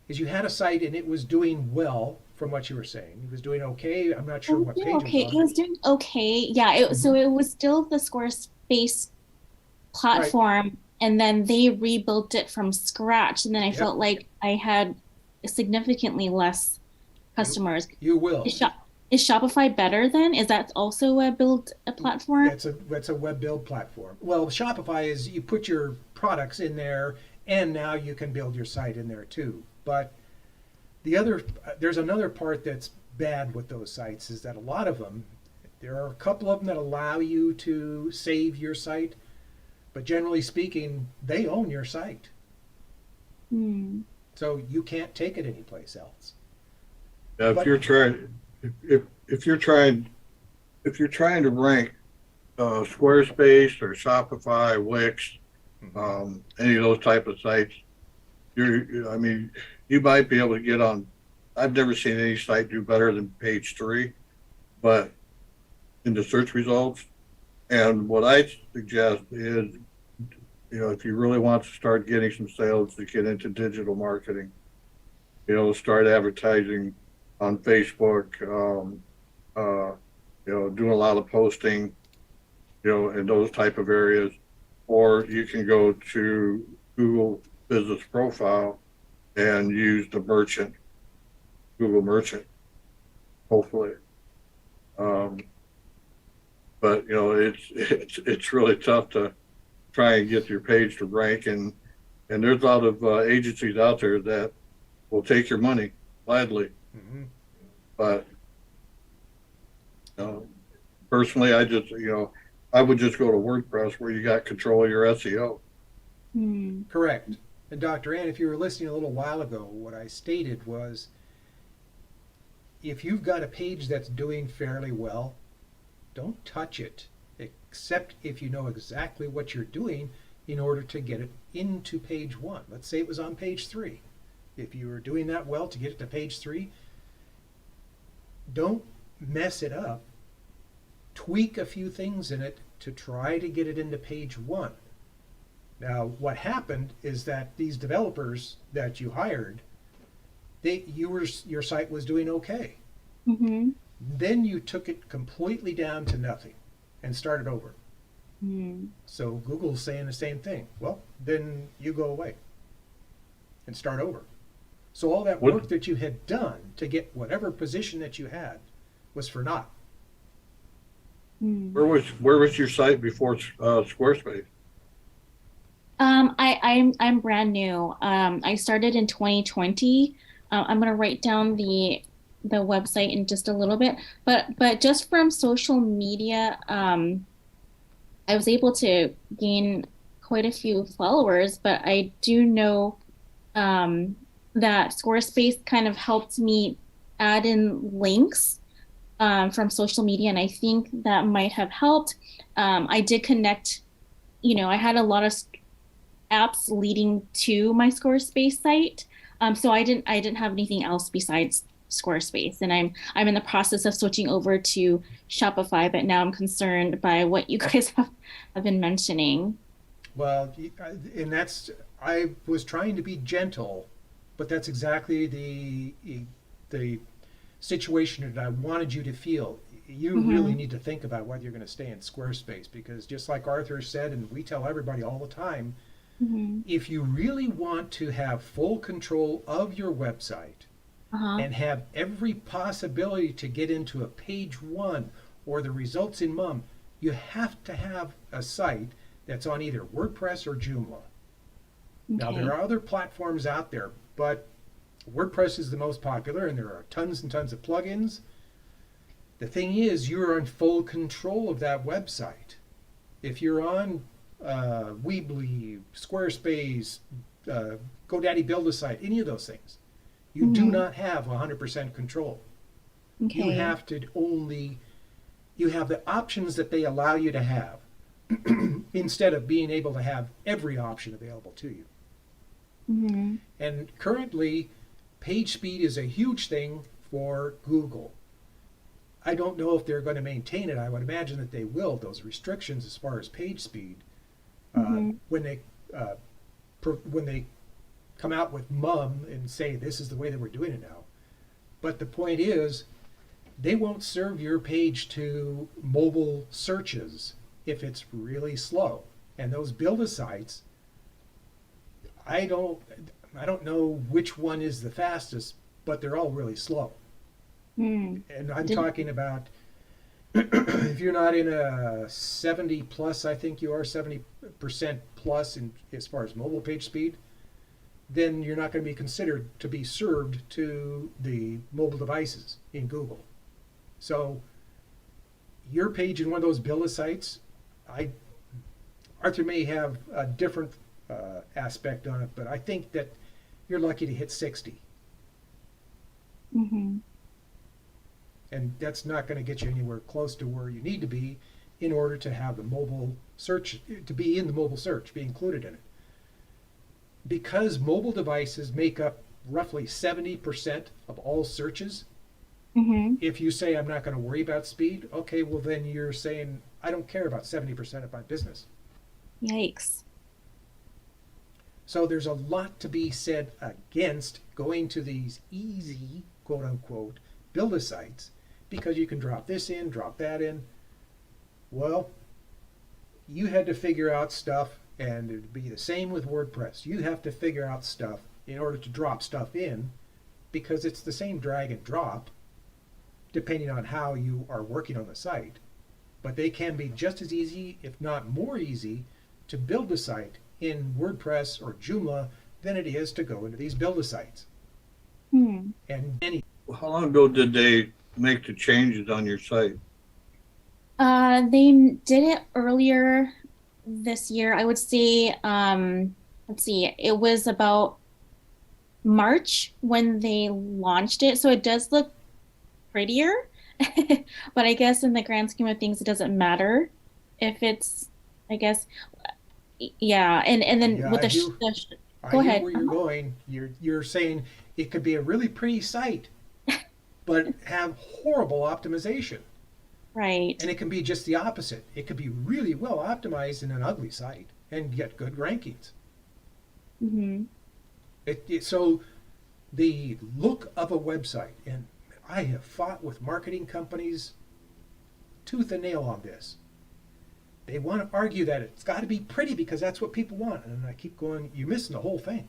is you had a site and it was doing well from what you were saying. It was doing okay. I'm not sure what page Okay, it it was was doing okay. Yeah, so it was still the Squarespace platform, and then they rebuilt it from scratch, and then I Yep. felt like I had significantly less customers. You will. Is Shopify better then? Is that also a platform? That's a web build platform. Well, Shopify is you put your products in there And now you can build your site in there too. But there's another part that's bad with those sites is that a lot of them, there are a couple of them that allow you to save your site, but generally speaking, they own your site. Hmm. So you can't take it anyplace else. If But- you're trying, if you're trying, if you're trying to rank Squarespace or Shopify, Wix, any of those type of sites, I mean, you might be able to get on. I've never seen any site do better than page 3, but in the search results. And what I suggest is, if you really want to start getting some sales, to get into digital marketing, start advertising on Facebook, doing a lot of posting, in those type of areas, or you can go to Google Business Profile and use the merchant, Google Merchant, hopefully. But it's really tough to try and get your page to rank, and there's a lot of agencies out there that will take your money gladly. Mhm. But personally, I would just go to WordPress where you got control of your SEO. Hmm. Correct. And Dr. Ann, if you were listening a little while ago, what I stated was, if you've got a page that's doing fairly well, don't touch it, except if you know exactly what you're doing in order to get it into page 1. Let's say it was on page 3. If you were doing that well to get it to page 3, don't mess it up. Tweak a few things in it to try to get it into page 1. Now, what happened is that these developers that you hired, your site was doing okay. Mm-hmm. Then you took it completely down to nothing and started over. Hmm. So Google's saying the same thing. Well, then you go away and start over. So all that What- work that you had done to get whatever position that you had was for naught. Hmm. Where was your site before Squarespace? I'm brand new. I started in 2020. I'm gonna write down the website in just a little bit, but just from social media, I was able to gain quite a few followers. But I do know that Squarespace kind of helped me add in links from social media, and I think that might have helped. I did connect. I had a lot of apps leading to my Squarespace site. So I didn't have anything else besides Squarespace, and I'm in the process of switching over to Shopify, but now I'm concerned by what you guys have been mentioning. Well, and I was trying to be gentle, but that's exactly the situation that I wanted you to feel. You really need to think about whether you're going to stay in Squarespace, because just like Arthur said, and we tell everybody all the time, Mm-hmm. if you really want to have full control of your website Uh-huh. and have every possibility to get into a page 1 or the results in MUM, you have to have a site that's on either WordPress or Joomla. Now, Okay. there are other platforms out there, but WordPress is the most popular, and there are tons and tons of plugins. The thing is, you're in full control of that website. If you're on Weebly, Squarespace, GoDaddy Build-A-Site, any of those things, you do not have 100% control. Okay. You have the options that they allow you to have instead of being able to have every option available to you. Mm-hmm. And currently, page speed is a huge thing for Google. I don't know if they're going to maintain it. I would imagine that they will, those restrictions as far as page speed, when they come out with MUM and say this is the way that we're doing it now. But the point is, they won't serve your page to mobile searches if it's really slow. And those Build-A-Sites, I don't know which one is the fastest, but they're all really slow. Hmm. And I'm talking about if you're not in a 70 plus, I think you are 70% plus in as far as mobile page speed, then you're not going to be considered to be served to the mobile devices in Google. So your page in one of those build sites, Arthur may have a different aspect on it, but I think that you're lucky to hit 60. Mm-hmm. And that's not going to get you anywhere close to where you need to be in order to have the mobile search, to be in the mobile search, be included in it. Because mobile devices make up roughly 70% of all searches, Mm-hmm. if you say, I'm not going to worry about speed, okay, well, then you're saying, I don't care about 70% of my business. Yikes. So there's a lot to be said against going to these easy, quote unquote, build sites, because you can drop this in, drop that in. Well, you had to figure out stuff, and it'd be the same with WordPress. You have to figure out stuff in order to drop stuff in, because it's the same drag and drop, depending on how you are working on the site. But they can be just as easy, if not more easy, to build a site in WordPress or Joomla than it is to go into these build sites. Hmm. And any How long ago did they make the changes on your site? They did it earlier this year. I would say, let's see, it was about March when they launched it. So it does look prettier, but I guess in the grand scheme of things, it doesn't matter if it's, I guess, yeah. And then Yeah, with I the, do. Go I ahead. hear where you're going. You're saying it could be a really pretty site, but have horrible optimization. right. And it can be just the opposite. It could be really well optimized in an ugly site and get good rankings. Mm-hmm. So the look of a website, and I have fought with marketing companies tooth and nail on this. They want to argue that it's got to be pretty because that's what people want. And I keep going, you're missing the whole thing.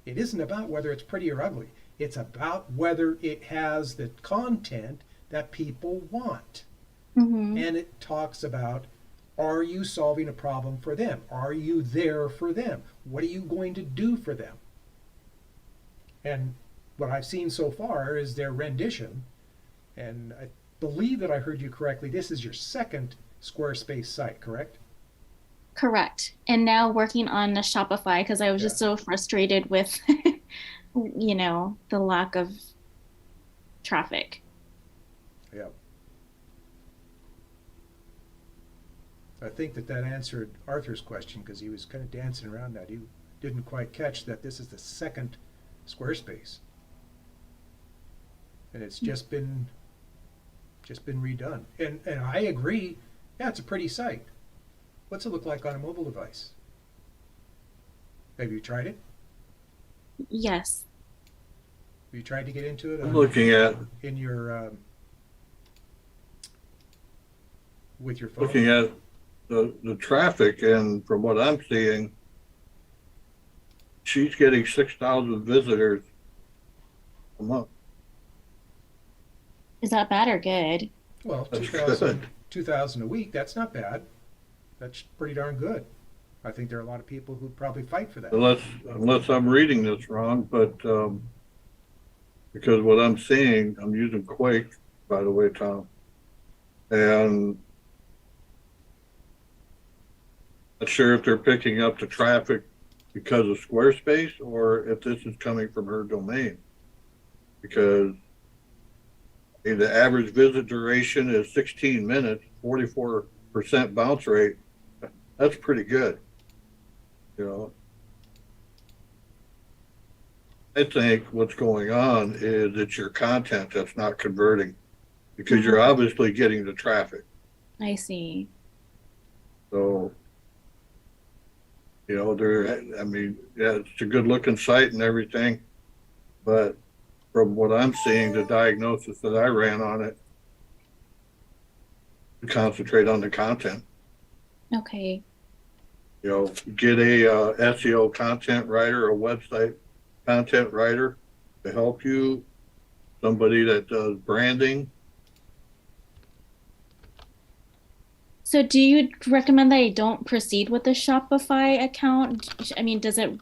It isn't about whether it's pretty or ugly. It's about whether it has the content that people want. Mm-hmm. And it talks about, are you solving a problem for them? Are you there for them? What are you going to do for them? And what I've seen so far is their rendition. And I believe that I heard you correctly. This is your second Squarespace site, correct? Correct. And now working on the Shopify because I was just Yeah. so frustrated with, the lack of traffic. Yeah. I think that answered Arthur's question because he was kind of dancing around that. He didn't quite catch that this is the second Squarespace. And it's just been redone. And I agree, yeah, it's a pretty site. What's it look like on a mobile device? Have you tried it? Yes. Have you tried to get into it I'm looking at in your with your phone? looking at the traffic, and from what I'm seeing, she's getting 6,000 visitors a month. Is that bad or good? Well, That's 2,000 a week, that's not bad. That's pretty darn good. I think there are a lot of people who probably fight for that. Unless I'm reading this wrong, but because what I'm seeing, I'm using Quake, by the way, Tom, and not sure if they're picking up the traffic because of Squarespace or if this is coming from her domain. Because the average visit duration is 16 minutes, 44% bounce rate. That's pretty good. I think what's going on is it's your content that's not converting because you're obviously getting the traffic. I see. So, yeah, it's a good looking site and everything, but from what I'm seeing, the diagnosis that I ran on it, concentrate on the content. Okay. Get a SEO content writer, a website content writer to help you, somebody that does branding. So do you recommend that I don't proceed with the Shopify account? I mean, does it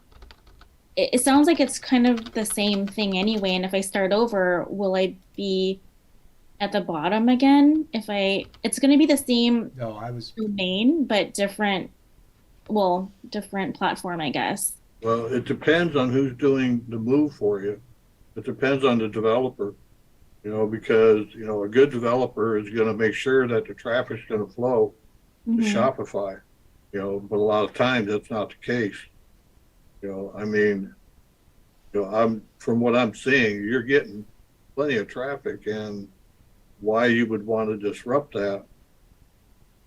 it sounds like it's kind of the same thing anyway. And if I start over, will I be at the bottom again? It's going to be the same No, I was, domain, but different, well, different platform, I guess. Well, it depends on who's doing the move for you. It depends on the developer, because, a good developer is going to make sure that the traffic's going to flow to Mhm. Shopify, but a lot of times that's not the case. From what I'm seeing, you're getting plenty of traffic, and why you would want to disrupt that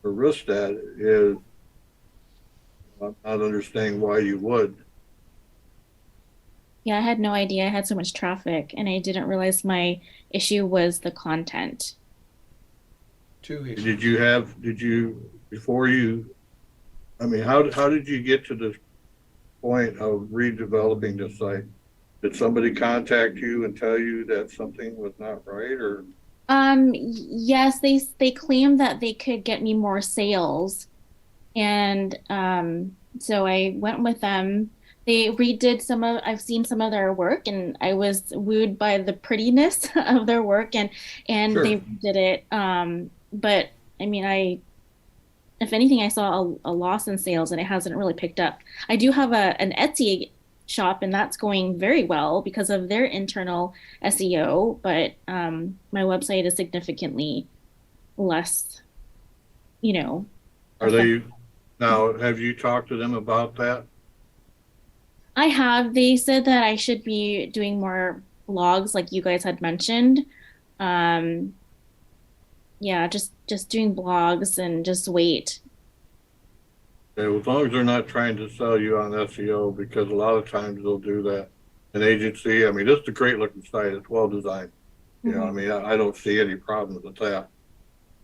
or risk that is, I'm not understanding why you would. Yeah, I had no idea I had so much traffic, and I didn't realize my issue was the content. two issues. How did you get to this point of redeveloping the site? Did somebody contact you and tell you that something was not right, or? Yes, they claimed that they could get me more sales, and so I went with them. They redid I've seen some of their work, and I was wooed by the prettiness of their work, and Sure. they did it. But I mean, if anything, I saw a loss in sales, and it hasn't really picked up. I do have an Etsy shop, and that's going very well because of their internal SEO, but my website is significantly less, Are they, now, have you talked to them about that? I have. They said that I should be doing more blogs like you guys had mentioned. Um, yeah, just doing blogs and just wait. Okay, well, as long as they're not trying to sell you on SEO, because a lot of times they'll do that. An agency, this is a great looking site. It's well designed. I don't see any problems with that.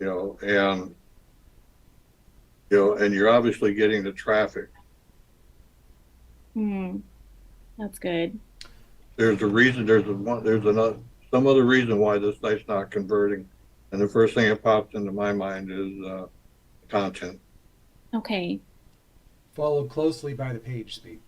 And and you're obviously getting the traffic. Hmm, that's good. There's a reason. Some other reason why this site's not converting. And the first thing that pops into my mind is content. Okay. Followed closely by the page speed.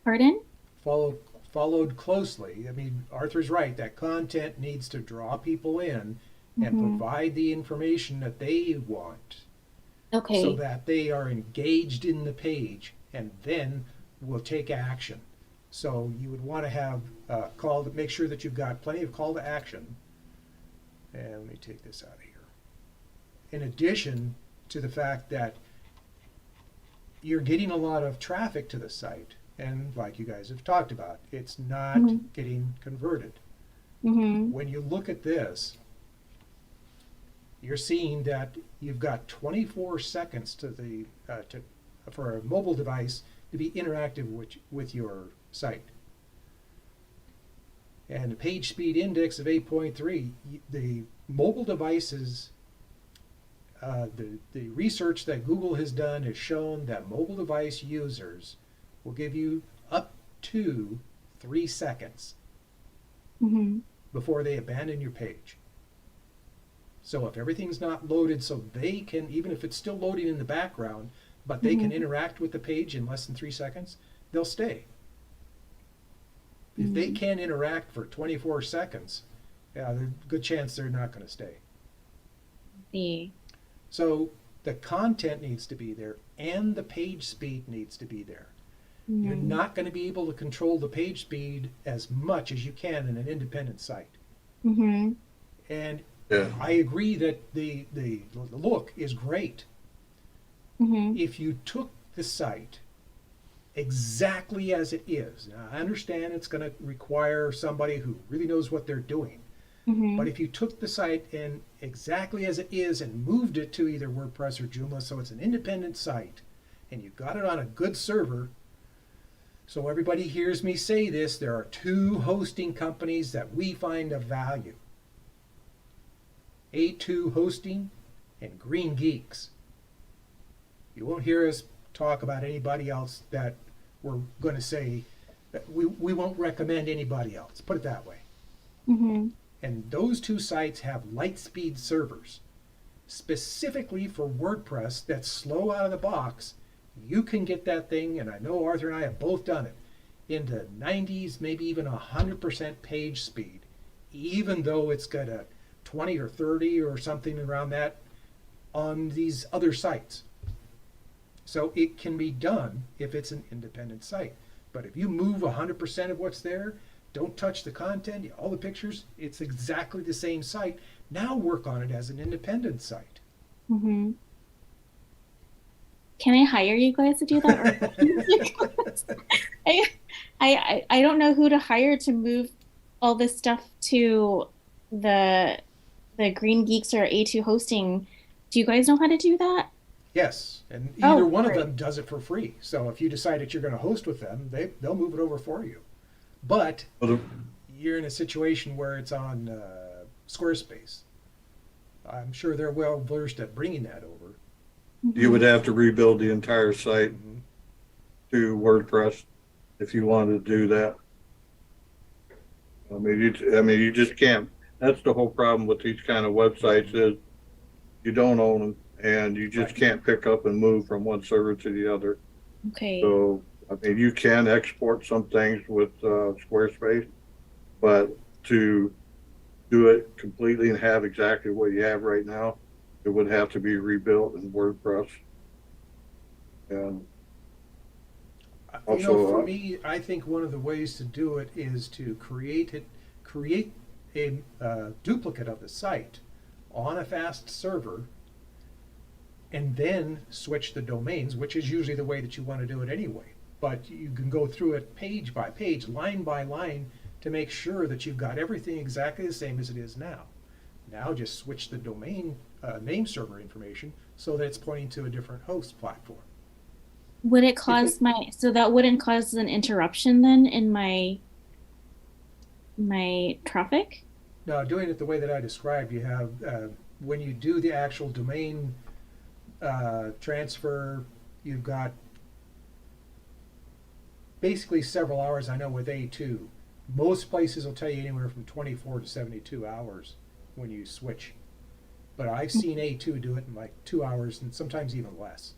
Pardon? Followed closely. Arthur's right. That content needs to draw people in and Mhm. provide the information that they want, Okay. so that they are engaged in the page and then will take action. So you would want to have make sure that you've got plenty of call to action. And let me take this out of here. In addition to the fact that you're getting a lot of traffic to the site, and like you guys have talked about, it's not Mhm. getting converted. Mm-hmm. When you look at this, you're seeing that you've got 24 seconds for a mobile device to be interactive with your site. And the page speed index of 8.3, the mobile devices, the research that Google has done has shown that mobile device users will give you up to 3 seconds Mm-hmm. before they abandon your page. So if everything's not loaded, so they can, even if it's still loading in the background, but they can Mhm. interact with the page in less than 3 seconds, they'll stay. If they can't interact for 24 seconds, there's a good chance they're not going to stay. See. So the content needs to be there and the page speed needs to be there. You're Mhm. not going to be able to control the page speed as much as you can in an independent site. Mm-hmm. And Yeah. I agree that the look is great. Mm-hmm. If you took the site exactly as it is, now I understand it's going to require somebody who really knows what they're doing, Mm-hmm. but if you took the site and exactly as it is and moved it to either WordPress or Joomla, so it's an independent site, and you got it on a good server, so everybody hears me say this, there are 2 hosting companies that we find of value. A2 Hosting and Green Geeks. You won't hear us talk about anybody else that we're going to say that we won't recommend anybody else. Put it that way. Mm-hmm. And those 2 sites have Lightspeed servers specifically for WordPress that's slow out of the box You can get that thing, and I know Arthur and I have both done it, into 90s, maybe even 100% page speed, even though it's got a 20 or 30 or something around that on these other sites. So it can be done if it's an independent site. But if you move 100% of what's there, don't touch the content, all the pictures, it's exactly the same site. Now work on it as an independent site. Mm-hmm. Can I hire you guys to do that? Or I don't know who to hire to move all this stuff to the Green Geeks or A2 hosting. Do you guys know how to do that? Yes, and Oh, either one of great. them does it for free. So if you decide that you're going to host with them, they'll move it over for you. But Well, you're in a situation where it's on Squarespace. I'm sure they're well versed at bringing that over. you would have to rebuild the entire site to WordPress if you wanted to do that. I mean, you just can't. That's the whole problem with these kind of websites is you don't own them and you just can't pick up and move from one server to the other. Okay. So, I mean, you can export some things with Squarespace, but to do it completely and have exactly what you have right now, it would have to be rebuilt in WordPress. And You know, Also, for me, I think one of the ways to do it is to create a duplicate of the site on a fast server, and then switch the domains, which is usually the way that you want to do it anyway. But you can go through it page by page, line by line, to make sure that you've got everything exactly the same as it is now. Now just switch the domain name server information so that it's pointing to a different host platform. Would it cause so that wouldn't cause an interruption then in my traffic? Now, doing it the way that I described, you have, when you do the actual domain transfer, you've got basically several hours. I know with A2, most places will tell you anywhere from 24 to 72 hours when you switch. But I've seen A2 do it in like 2 hours and sometimes even less.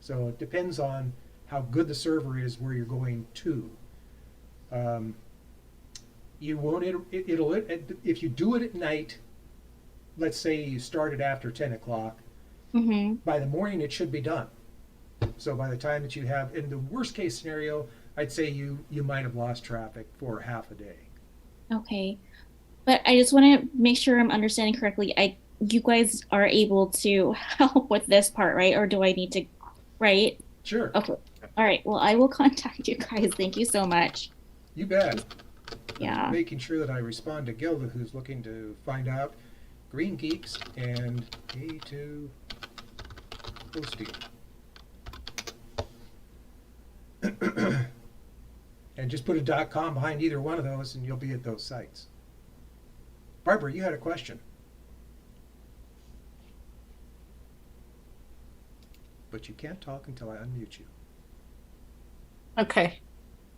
So it depends on how good the server is where you're going to. You won't, if you do it at night, let's say you started after 10 o'clock, Mm-hmm. by the morning it should be done. So by the time that you have, in the worst case scenario, I'd say you might have lost traffic for half a day. Okay. But I just want to make sure I'm understanding correctly. You guys are able to help with this part, right? Or do I need to, right? Sure, Okay. All right. Well, I will contact you guys. Thank you so much. you bet. Yeah. Making sure that I respond to Gilda, who's looking to find out Green Geeks and A2 hosting. And just put a .com behind either one of those and you'll be at those sites. Barbara, you had a question. But you can't talk until I unmute you. Okay.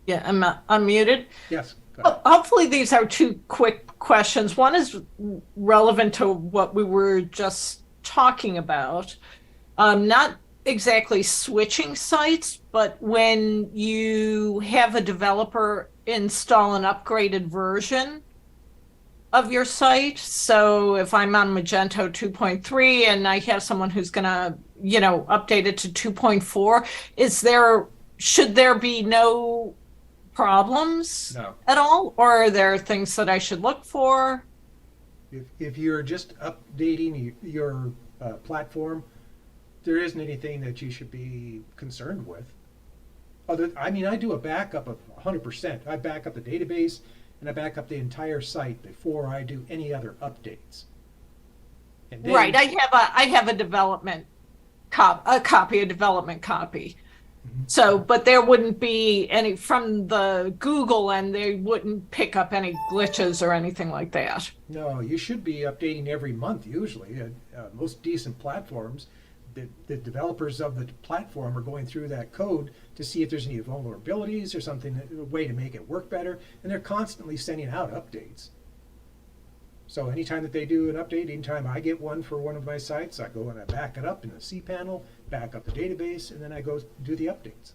Yeah, I'm unmuted. Yes, go ahead. Hopefully these are two quick questions. One is relevant to what we were just talking about. Not exactly switching sites, but when you have a developer install an upgraded version of your site. So if I'm on Magento 2.3 and I have someone who's going to, update it to 2.4, should there be no problems No. at all? Or are there things that I should look for? If you're just updating your platform, there isn't anything that you should be concerned with. I do a backup of 100%. I back up the database and I back up the entire site before I do any other updates. And then, Right. I have a development a development copy. Mhm. So, but there wouldn't be any from the Google end, they wouldn't pick up any glitches or anything like that. No, you should be updating every month usually. Most decent platforms, the developers of the platform are going through that code to see if there's any vulnerabilities or something, a way to make it work better, and they're constantly sending out updates. So anytime that they do an update, anytime I get one for one of my sites, I go and I back it up in the cPanel, back up the database, and then I go do the updates.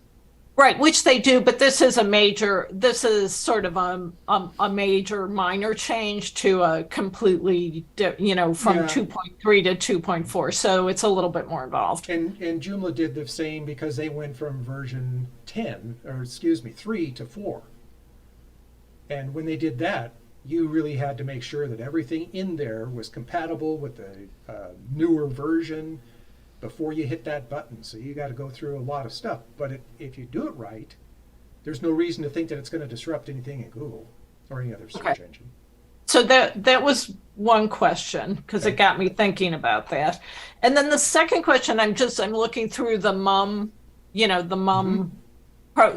Right, which they do, but this is sort of a major minor change to a completely, from Yeah. 2.3 to 2.4. So it's a little bit more involved. And Joomla did the same because they went from version 3 to 4. And when they did that, you really had to make sure that everything in there was compatible with the newer version before you hit that button. So you got to go through a lot of stuff. But if you do it right, there's no reason to think that it's going to disrupt anything in Google or any other search Okay. engine. So that was one question because it got me thinking about that. And then the second question, I'm looking through the mum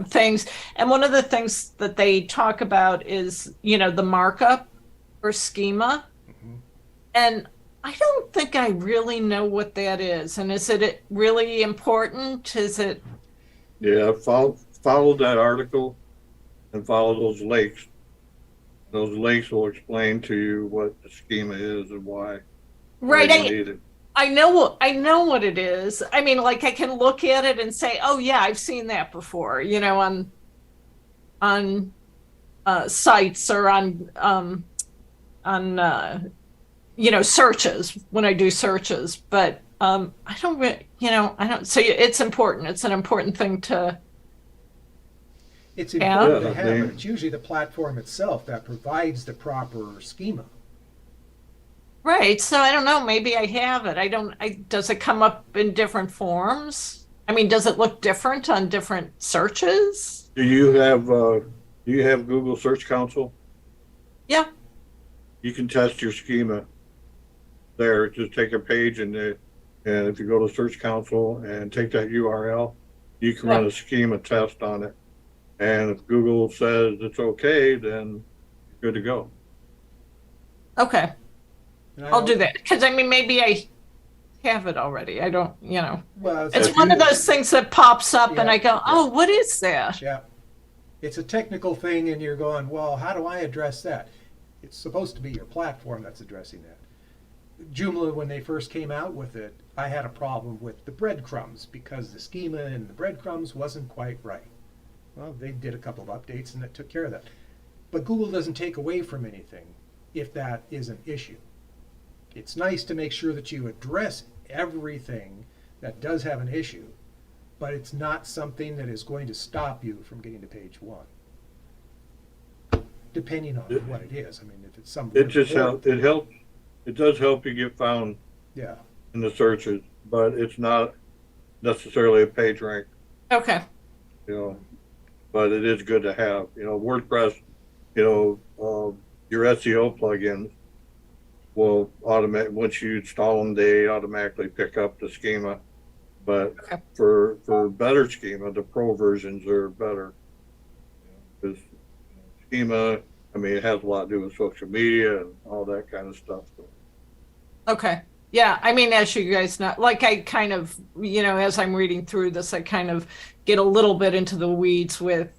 things. And one of the things that they talk about is, the markup or schema. And I don't think I really know what that is. And is it really important? Is it? Yeah, follow that article and follow those links. Those links will explain to you what the schema is and why. Right. why you need it. I know what it is. I mean, like I can look at it and say, "Oh yeah, I've seen that before." On sites or on searches when I do searches. But I don't really, I don't. So it's important. It's an important thing to. It's important Yeah, to have they- it. It's usually the platform itself that provides the proper schema. Right. So I don't know. Maybe I have it. Does it come up in different forms? I mean, does it look different on different searches? Do you have Google Search Console? Yeah. You can test your schema there. Just take a page and if you go to Search Console and take that URL, you can run a schema test on it. And if Google says it's okay, then you're good to go. Okay. And I I'll do don't- that. Because I mean, maybe I have it already. I don't, Well, It's If one you- of those things that pops up and Yeah, I go, oh, what is that? Yeah. It's a technical thing, and you're going, well, how do I address that? It's supposed to be your platform that's addressing that. Joomla, when they first came out with it, I had a problem with the breadcrumbs because the schema in the breadcrumbs wasn't quite right. Well, they did a couple of updates and it took care of that. But Google doesn't take away from anything if that is an issue. It's nice to make sure that you address everything that does have an issue, but it's not something that is going to stop you from getting to page 1. Depending on what it is. I mean, if it's some. It just helps. It does help you get found Yeah. in the searches, but it's not necessarily a page rank. Okay. But it is good to have. WordPress, your SEO plugins will once you install them, they automatically pick up the schema. But Okay. for better schema, the pro versions are better. Because schema, I mean, it has a lot to do with social media and all that kind of stuff. So. Okay. Yeah. I mean, as you guys know, like I kind of, as I'm reading through this, I kind of get a little bit into the weeds with,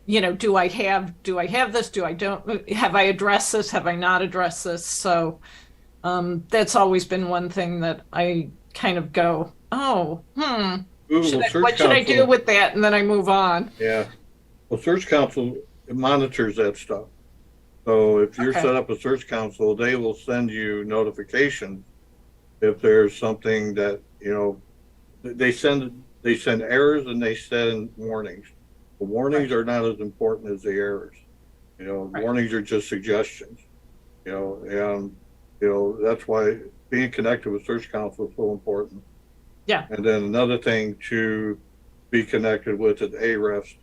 do I have this? Have I addressed this? Have I not addressed this? So that's always been one thing that I kind of go, oh, Google Search what should I do Console- with that? And then I move on. Yeah. Well, Search Console monitors that stuff. So if you're Okay. set up a Search Console, they will send you notifications if there's something that, they send errors and they send warnings. The warnings are not as important as the errors. Right. Warnings are just suggestions. That's why being connected with Search Console is so important. Yeah. And then another thing to be connected with is Ahrefs,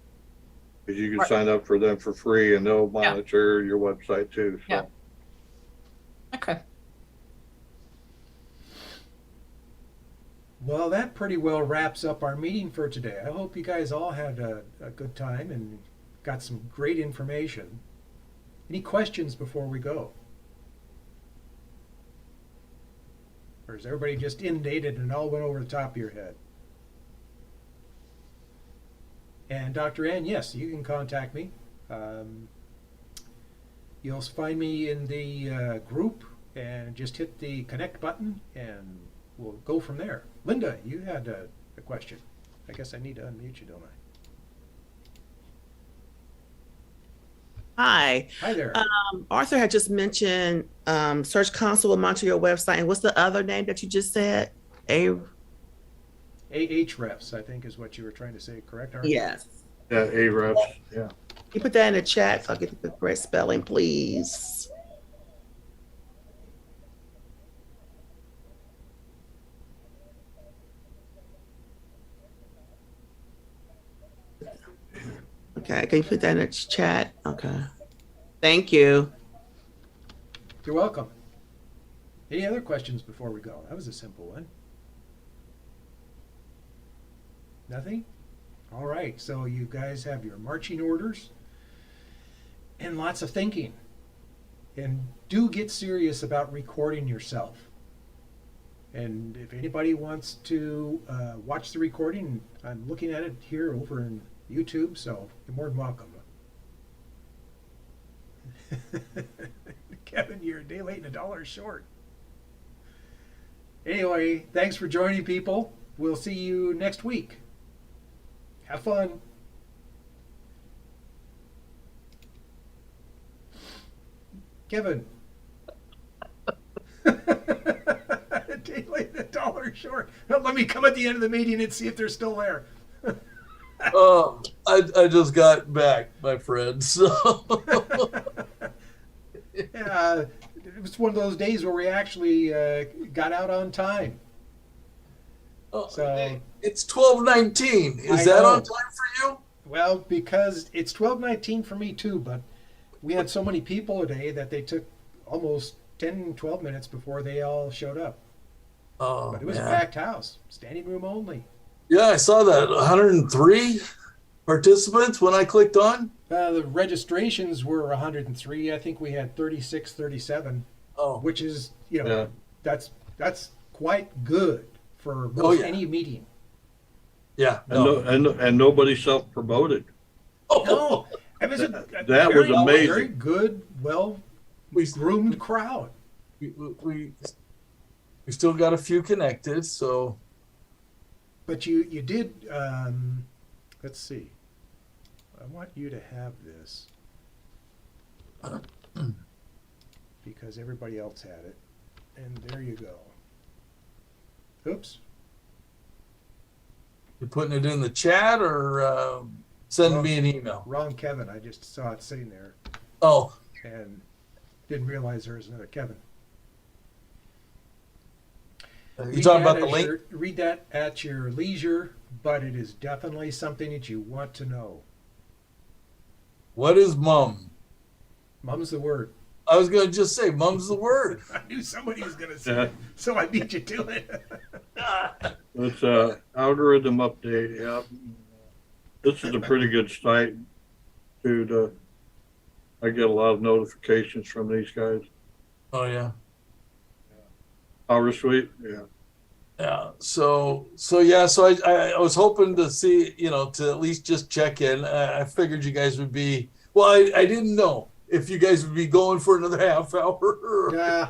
because you can Right. sign up for them for free and they'll monitor your website too. So. Yeah. Okay. Well, that pretty well wraps up our meeting for today. I hope you guys all had a good time and got some great information. Any questions before we go? Or is everybody just inundated and all went over the top of your head? And Dr. Ann, yes, you can contact me. You'll find me in the group and just hit the connect button and we'll go from there. Linda, you had a question. I guess I need to unmute you, don't I? Hi. Hi there. Arthur had just mentioned Search Console will monitor your website. And what's the other name that you just said? Ahrefs, I think is what you were trying to say, correct? Arthur? Yes. Yeah, Ahrefs, yeah. Can you put that in the chat so I get the correct spelling, please? Okay, can you put that in the chat? Okay. Thank you. You're welcome. Any other questions before we go? That was a simple one. Nothing? All right, so you guys have your marching orders and lots of thinking. And do get serious about recording yourself. And if anybody wants to watch the recording, I'm looking at it here over in YouTube, so you're more than welcome. Kevin, you're a day late and $1 short. Anyway, thanks for joining, people. We'll see you next week. Have fun. Kevin. A day late and $1 short. Let me come at the end of the meeting and see if they're still there. I just got back, my friend. So Yeah, it was one of those days where we actually got out on time. So it's 12:19. I Is that know. on time for you? well, because it's 12:19 for me too, but we had so many people today that they took almost 10, 12 minutes before they all showed up. Oh, But it was a man. packed house, standing room only. Yeah, I saw that 103 participants when I clicked on. The registrations were 103. I think we had 36, 37, Oh, which is, Yeah. that's quite good for Oh, most yeah. any meeting. yeah. And, No. and nobody self-promoted. Oh, No, it was a That very, was amazing. very good, well we, groomed crowd. we still got a few connected. So But you did. Let's see. I want you to have this because everybody else had it, and there you go. Oops. you're putting it in the chat or sending me an email. Wrong Kevin. I just saw it sitting there Oh, and didn't realize there was another Kevin. you talking about the link? Read that at your leisure, but it is definitely something that you want to know. What is mum? Mum's the word. I was going to just say mum's the word. I knew somebody was going to say Yeah. it, so I beat you to it. It's a algorithm update, yeah. This is a pretty good site I get a lot of notifications from these guys. Oh yeah. Power Suite, yeah. Yeah. So I was hoping to see, to at least just check in. I figured you guys would be, well, I didn't know if you guys would be going for another half hour. Yeah.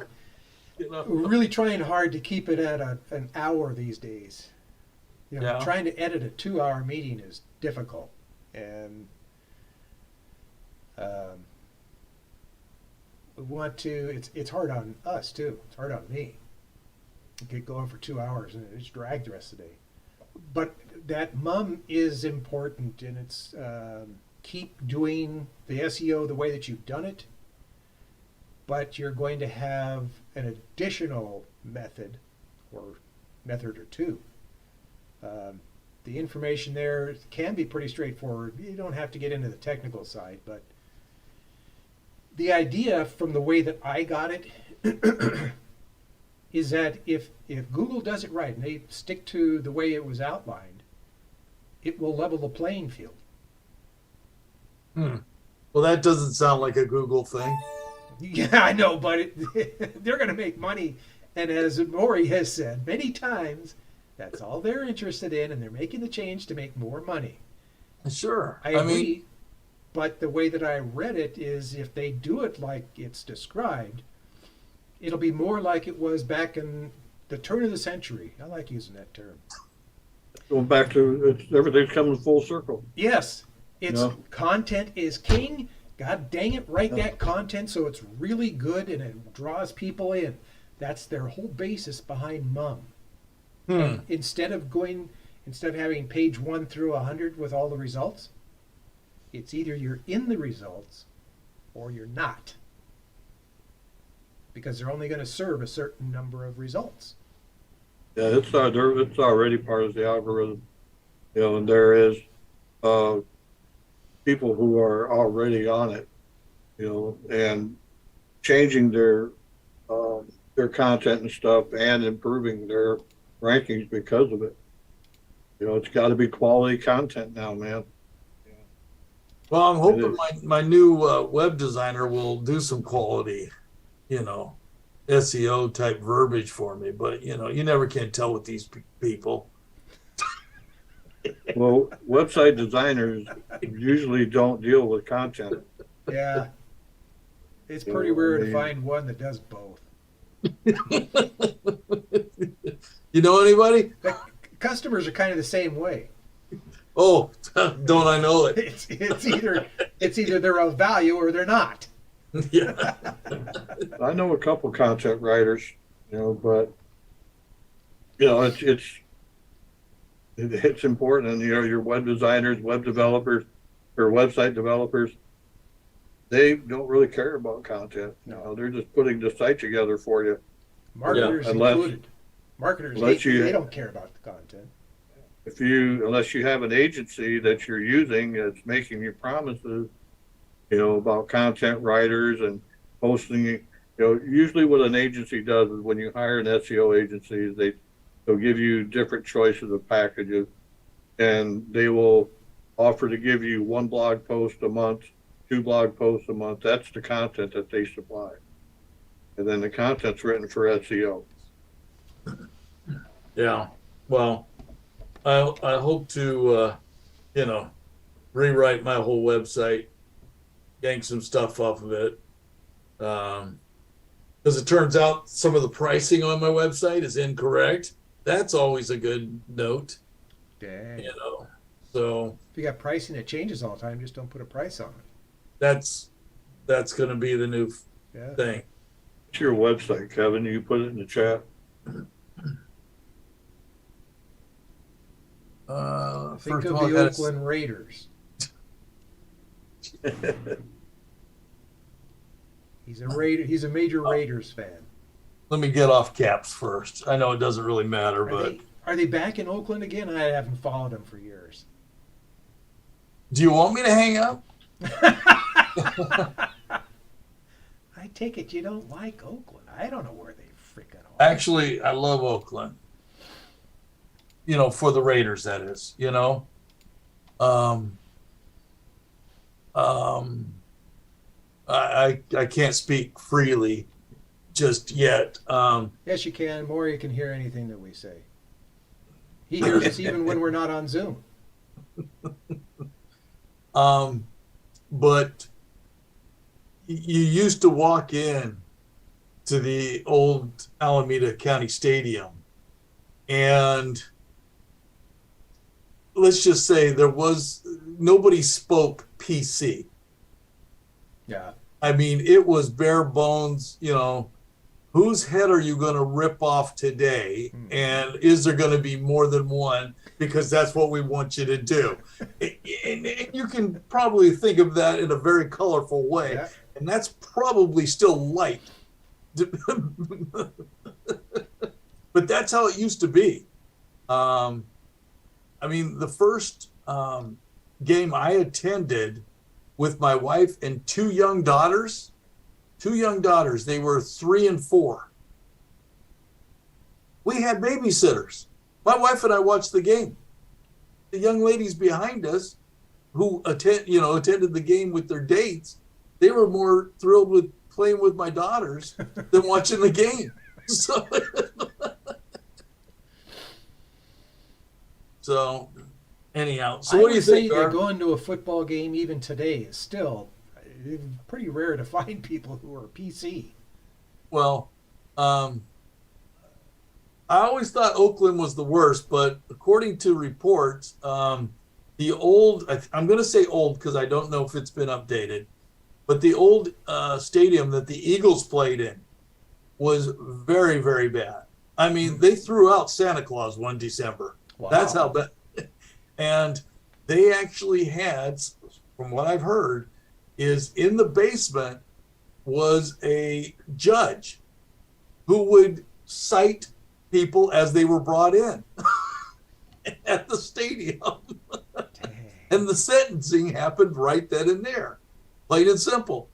You know. We're really trying hard to keep it at an hour these days. Yeah. Trying to edit a 2-hour meeting is difficult, and we want to. It's hard on us too. It's hard on me. Get going for 2 hours and it's drag the rest of the day. But that mum is important, and it's keep doing the SEO the way that you've done it. But you're going to have an additional method or two. The information there can be pretty straightforward. You don't have to get into the technical side, but the idea from the way that I got it is that if Google does it right and they stick to the way it was outlined, it will level the playing field. Well, that doesn't sound like a Google thing. Yeah, I know, but they're going to make money. And as Maury has said many times, that's all they're interested in, and they're making the change to make more money. Sure. I agree, but the way that I read it is if they do it like it's described, It'll be more like it was back in the turn of the century. I like using that term. Going back to everything's coming full circle. Yes, it's Yeah. content is king. God dang it, write that content so it's really good and it draws people in. That's their whole basis behind Mum. And instead of having page 1 through 100 with all the results, it's either you're in the results or you're not. Because they're only going to serve a certain number of results. Yeah, it's already part of the algorithm, and there is people who are already on it, and changing their content and stuff and improving their rankings because of it. It's got to be quality content now, man. Well, I'm It hoping is. my new web designer will do some quality, SEO type verbiage for me. But you never can tell with these people. Well, website designers usually don't deal with content. Yeah. It's pretty Yeah, rare I to mean- find one that does both. You know anybody? Customers are kind of the same way. Oh, don't I know it? It's either they're of value or they're not. Yeah. I know a couple content writers, but it's important. And your web designers, web developers, or website developers, they don't really care about content. No. They're just putting the site together for you. Marketers unless- included. Marketers, unless they don't care about the content. Unless you have an agency that you're using that's making you promises, about content writers and posting. Usually what an agency does is when you hire an SEO agency, they'll give you different choices of packages, and they will offer to give you 1 blog post a month, 2 blog posts a month. That's the content that they supply, and then the content's written for SEO. Yeah. Well, I hope to, rewrite my whole website, yank some stuff off of it. Because it turns out some of the pricing on my website is incorrect. That's always a good note, Dang. So If you got pricing that changes all the time, just don't put a price on it. that's going to be the new Yeah. thing. It's your website, Kevin. You put it in the chat. Think First of of all, I the gotta- Oakland Raiders. He's a Raider. He's a major Raiders fan. let me get off caps first. I know it doesn't really matter, Are but they back in Oakland again? I haven't followed them for years. do you want me to hang up? I take it you don't like Oakland. I don't know where they freaking are. Actually, I love Oakland. For the Raiders, that is. I can't speak freely just yet. Yes, you can. Maury can hear anything that we say. He hears us even when we're not on Zoom. But you used to walk in to the old Alameda County Stadium, and let's just say nobody spoke PC. Yeah. I mean, it was bare bones, whose head are you going to rip off today? And is there going to be more than one? Because that's what we want you to do. And you can probably think of that in a very colorful way. Yeah. And that's probably still light. But that's how it used to be. I mean, the first game I attended with my wife and 2 young daughters, they were 3 and 4. We had babysitters. My wife and I watched the game. The young ladies behind us who attended the game with their dates, they were more thrilled with playing with my daughters than watching the game. So anyhow, so I what do you would say think, that Gar? going to a football game even today is still pretty rare to find people who are PC. Well, I always thought Oakland was the worst, but according to reports, the old, I'm going to say old because I don't know if it's been updated, but the old stadium that the Eagles played in was very, very bad. I mean, they threw out Santa Claus one December. Wow. That's how bad. And they actually had, from what I've heard, is in the basement was a judge who would cite people as they were brought in at the stadium. Dang. And the sentencing happened right then and there. Plain and simple.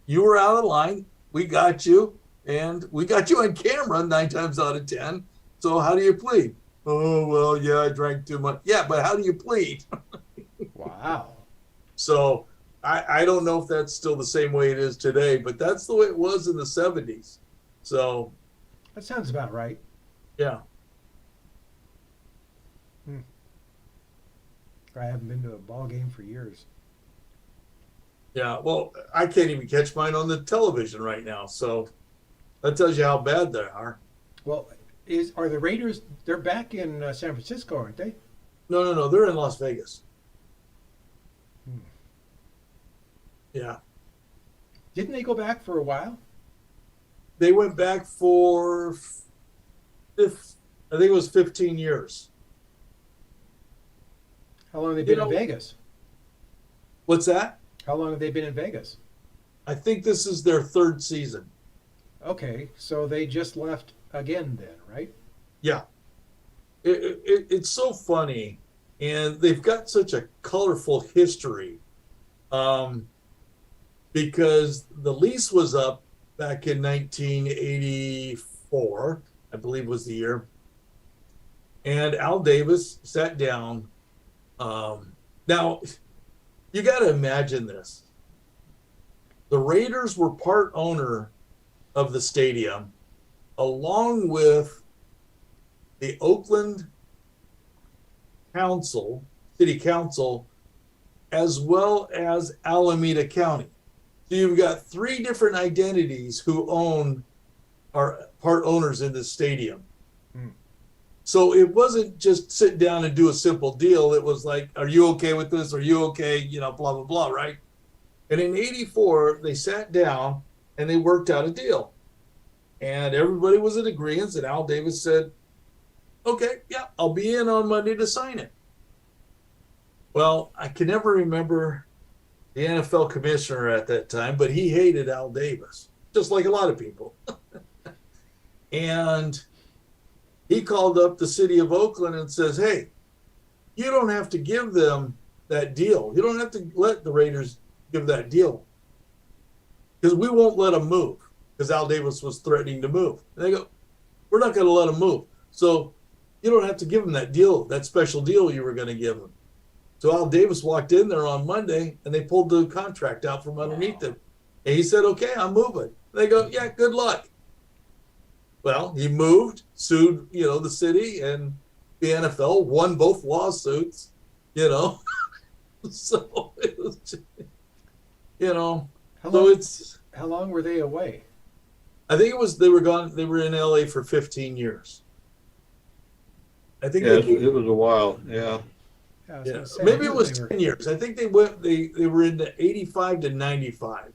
You were out of line. We got you. And we got you on camera 9 times out of 10. So how do you plead? Oh, well, yeah, I drank too much. Yeah, but how do you plead? Wow. So I don't know if that's still the same way it is today, but that's the way it was in the 70s. So, That sounds about right. yeah. I haven't been to a ball game for years. Yeah, well, I can't even catch mine on the television right now. So that tells you how bad they are. Well, are the Raiders? They're back in San Francisco, aren't they? No. They're in Las Vegas. Hmm. Yeah. Didn't they go back for a while? They went back for, I think it was 15 years. How long have they You been in know- Vegas? What's that? How long have they been in Vegas? I think this is their 3rd season. Okay, so they just left again then, right? Yeah. It's so funny. And they've got such a colorful history. Because the lease was up back in 1984, I believe was the year. And Al Davis sat down. Now, you got to imagine this. The Raiders were part owner of the stadium, along with the Oakland Council, City Council, as well as Alameda County. So you've got 3 different identities who are part owners in this stadium. Hmm. So it wasn't just sit down and do a simple deal. It was like, are you okay with this? Are you okay? You know, blah, blah, blah, right? And in 84, they sat down and they worked out a deal. And everybody was in agreement. And Al Davis said, okay, yeah, I'll be in on Monday to sign it. Well, I can never remember the NFL commissioner at that time, but he hated Al Davis, just like a lot of people. And he called up the city of Oakland and says, hey, you don't have to give them that deal. You don't have to let the Raiders give that deal because we won't let them move, because Al Davis was threatening to move. And they go, we're not going to let them move. So you don't have to give them that deal, that special deal you were going to give them. So Al Davis walked in there on Monday and they pulled the contract out from underneath him. And he said, okay, I'm moving. They go, yeah, good luck. Well, he moved, sued, the city and the NFL, won both lawsuits, So it was, How long were they away? I think they were in LA for 15 years. I think Yeah, it was a while. Yeah. I was gonna say, I maybe knew it was they were- 10 years. I think they were in the 85 to 95.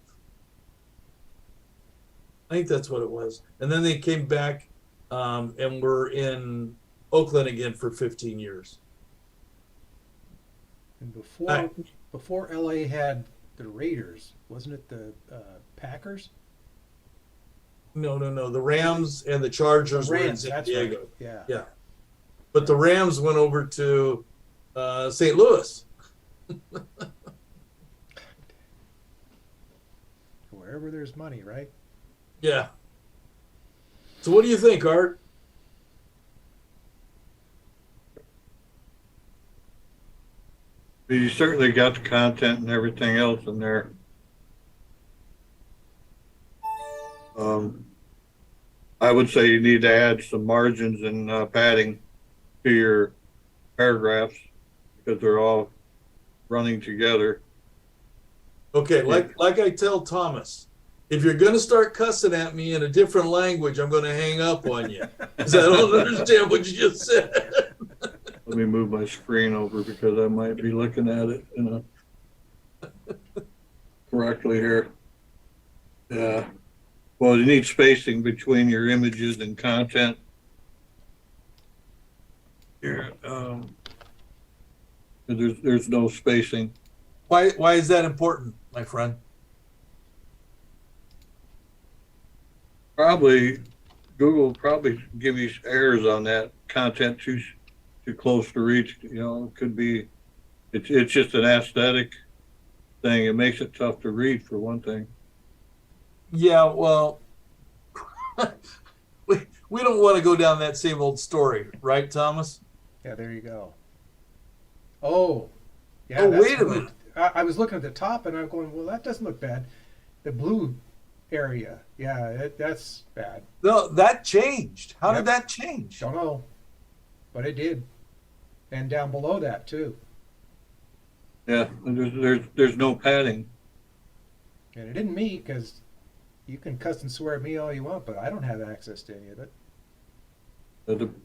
I think that's what it was. And then they came back and were in Oakland again for 15 years. And before LA had the Raiders, wasn't it the Packers? No. The Rams and the Chargers were in Rams, San that's Diego. right. Yeah. Yeah. But the Rams went over to St. Louis. Wherever there's money, right? Yeah. So what do you think, Art? You certainly got the content and everything else in there. I would say you need to add some margins and padding to your paragraphs because they're all running together. Okay, like I tell Thomas, if you're gonna start cussing at me in a different language, I'm gonna hang up on you. 'Cause I don't understand what you just said. Let me move my screen over because I might be looking at it, correctly here. Yeah. Well, you need spacing between your images and content. Here, there's no spacing. Why is that important, my friend? Probably, Google will probably give you errors on that content too close to reach. You know, it could be, it's just an aesthetic thing. It makes it tough to read for one thing. Yeah, well, we don't want to go down that same old story, right, Thomas? Yeah, there you go. Oh, yeah. Oh, that's wait a good. minute. I was looking at the top and I'm going, well, that doesn't look bad. The blue area, yeah, that's bad. No, that changed. How Yep. did that change? Don't know, but it did. And down below that too. Yeah, and there's no padding. And it didn't me because you can cuss and swear at me all you want, but I don't have access to any of it.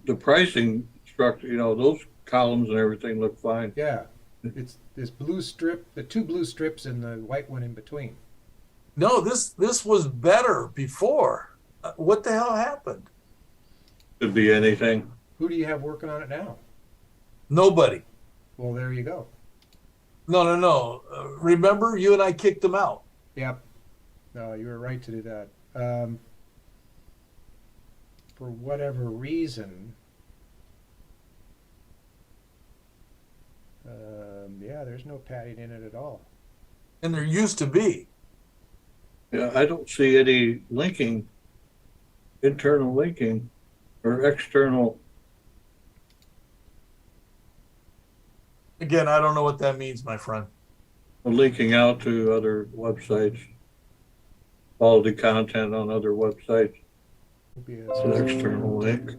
The pricing structure, you know, those columns and everything look fine. Yeah, it's this blue strip, the two blue strips and the white one in between. No, this was better before. What the hell happened? Could be anything. Who do you have working on it now? Nobody. Well, there you go. No. Remember, you and I kicked them out. Yep. No, you were right to do that. For whatever reason, yeah, there's no padding in it at all. And there used to be. Yeah, I don't see any linking, internal linking or external. Again, I don't know what that means, my friend. Linking out to other websites, quality content on other websites. It'll be It's an external link.